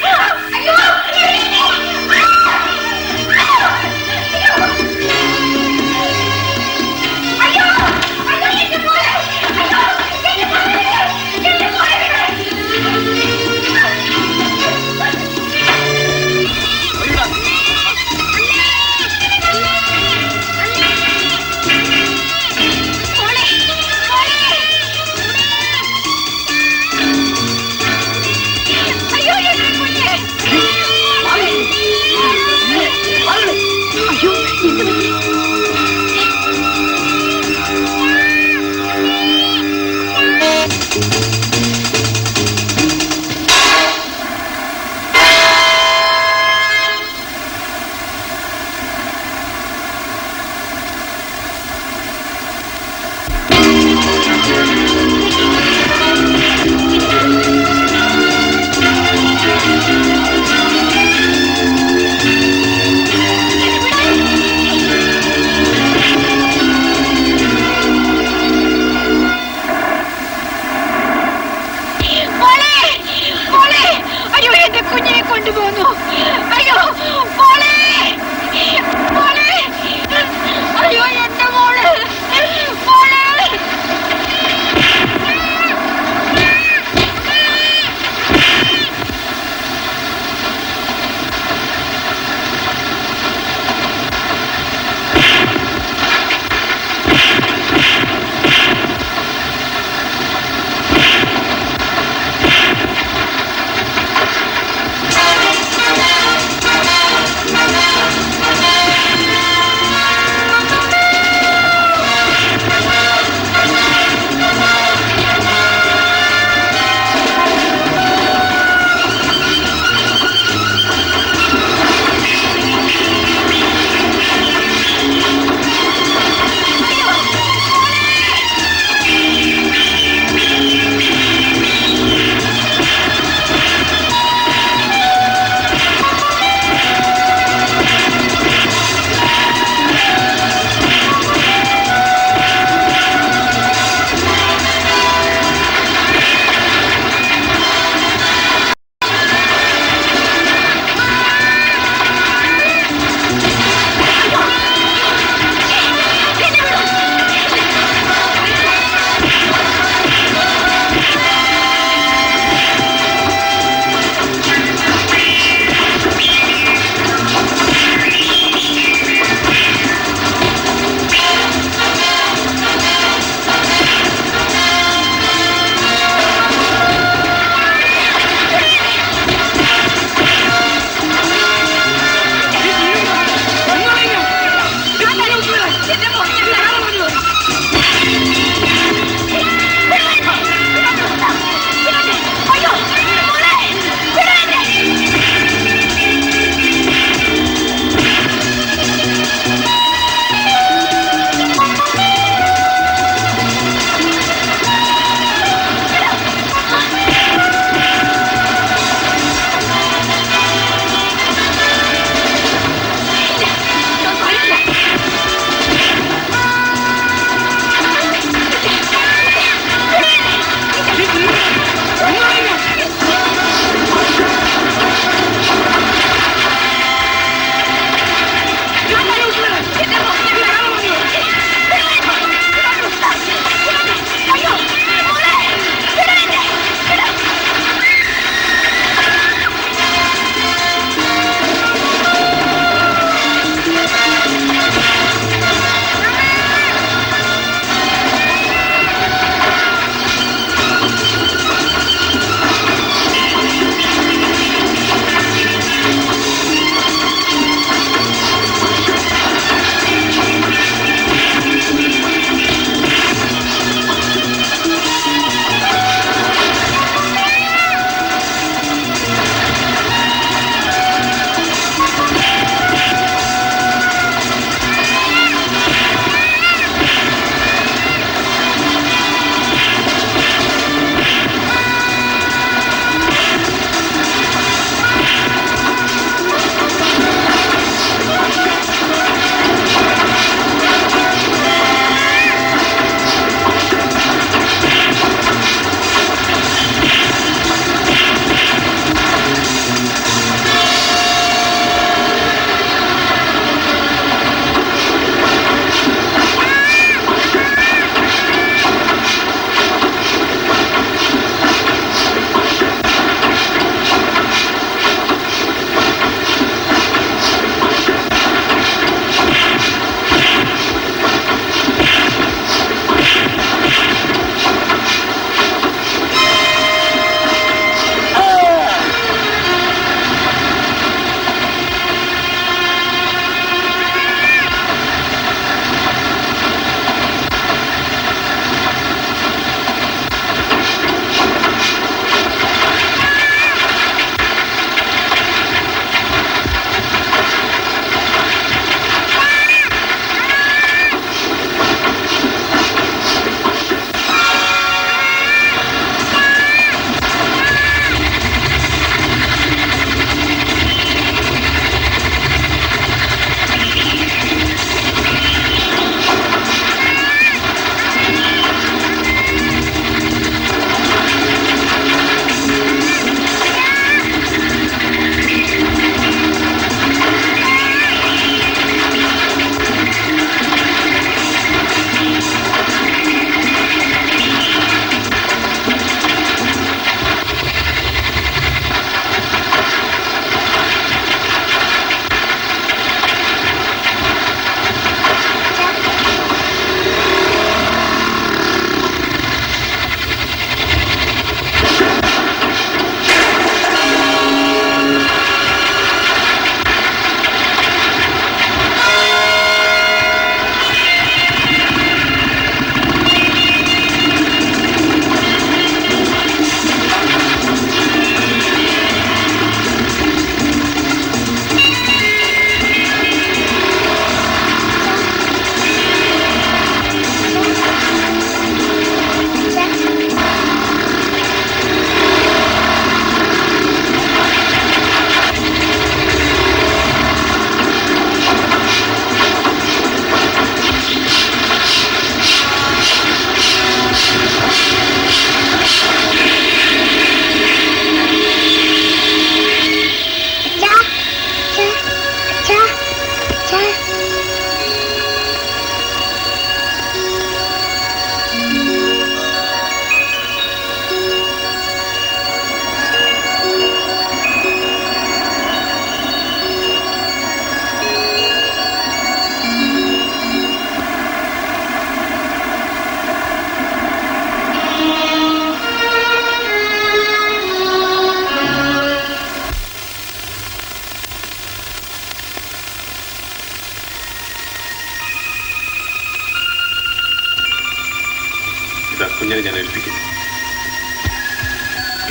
ഏൽപ്പിക്കുന്നു.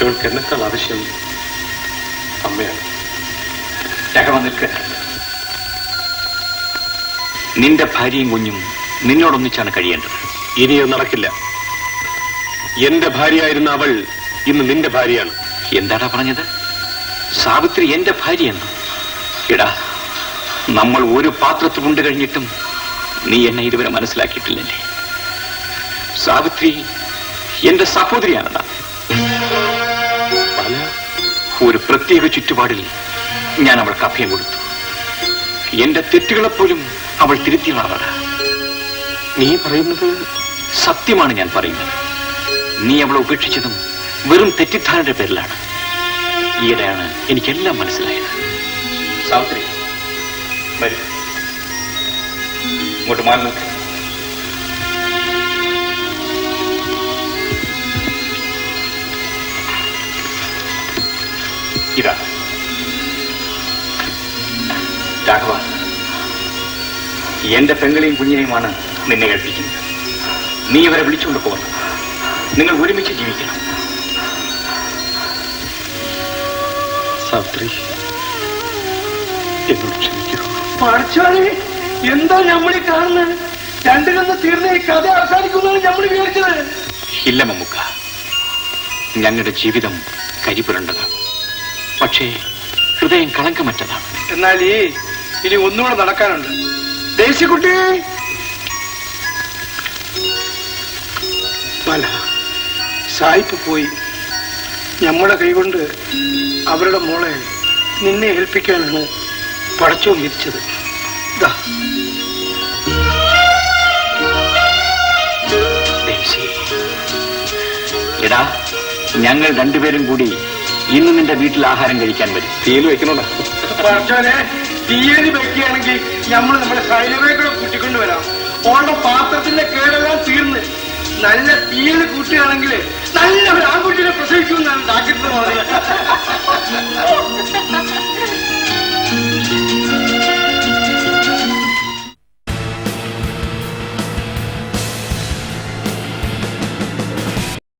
ഇവൾക്ക് എന്നെക്കാൾ ആവശ്യം അമ്മയാണ്. രാഘവ, നിൽക്ക. നിന്റെ ഭാര്യയും കുഞ്ഞും നിന്നോടൊന്നിച്ചാണ് കഴിയേണ്ടത്. ഇനിയത് നടക്കില്ല. എന്റെ ഭാര്യയായിരുന്ന അവൾ ഇന്ന് നിന്റെ ഭാര്യയാണ്. എന്താടാ പറഞ്ഞത്? സാവിത്രി എന്റെ ഭാര്യയെന്ന്? എടാ, നമ്മൾ ഒരു പാത്രത്തിൽ കൊണ്ട് കഴിഞ്ഞിട്ടും നീ എന്നെ ഇതുവരെ മനസ്സിലാക്കിയിട്ടില്ലല്ലേ? സാവിത്രി എന്റെ സഹോദരിയാണെടാ. ഒരു പ്രത്യേക ചുറ്റുപാടിൽ ഞാൻ അവൾക്ക് അഭയം കൊടുത്തു. എന്റെ തെറ്റുകളെപ്പോലും അവൾ തിരുത്തിയവളാണ്. നീ പറയുന്നത് സത്യമാണ്. ഞാൻ പറയുന്നത് നീ അവളെ ഉപേക്ഷിച്ചതും വെറും തെറ്റിദ്ധാരണയുടെ പേരിലാണ്. ഈയിടെയാണ് എനിക്കെല്ലാം മനസ്സിലായത്. സാവിത്രി, വരൂ, ഇങ്ങോട്ട് മാറി നോക്ക്. ഇതാ രാഘവ, എന്റെ പെങ്ങളെയും കുഞ്ഞിനെയുമാണ് നിന്നെ ഏൽപ്പിക്കുന്നത്. നീ ഇവരെ വിളിച്ചുകൊണ്ട് പോകണം. നിങ്ങൾ ഒരുമിച്ച് ജീവിക്കണം. സാവിത്രി, എന്നോട് ക്ഷമിക്കൂ. പഠിച്ചോളി, എന്താ നമ്മളീ കാണുന്നത്? രണ്ടു കന്ന് തീർന്ന ഈ കഥ അവസാനിക്കുന്നതാണ് നമ്മൾ വിചാരിച്ചത്. ഇല്ല മമ്മുക്ക, ഞങ്ങളുടെ ജീവിതം കരിപുരണ്ടതാണ്. പക്ഷേ ഹൃദയം കളങ്കമറ്റതാണ്. എന്നാൽ ഇനി ഒന്നുകൂടെ നടക്കാനുണ്ട്. ദേശിക്കുട്ടി, പല സായിപ്പ് പോയി. നമ്മുടെ കൈകൊണ്ട് അവരുടെ മോളെ നിന്നെ ഏൽപ്പിക്കാനാണ് പടച്ചോൻ വിധിച്ചത്. എടാ, ഞങ്ങൾ രണ്ടുപേരും കൂടി ഇന്ന് നിന്റെ വീട്ടിൽ ആഹാരം കഴിക്കാൻ വരും. തീയിൽ വെക്കണോടാ. പടച്ചോനെ, തീയതി വെക്കുകയാണെങ്കിൽ നമ്മൾ നമ്മുടെ സൈനികരെ കൂടെ കൂട്ടിക്കൊണ്ടുവരാം. ഓണ്ട പാത്രത്തിന്റെ കേടെല്ലാം തീർന്ന് നല്ല തീയൽ കൂട്ടുകയാണെങ്കിൽ നല്ല ഒരു ആൺകുട്ടിയെ പ്രസവിക്കുമെന്നാണ് ഡാക്ടർ പറഞ്ഞത്.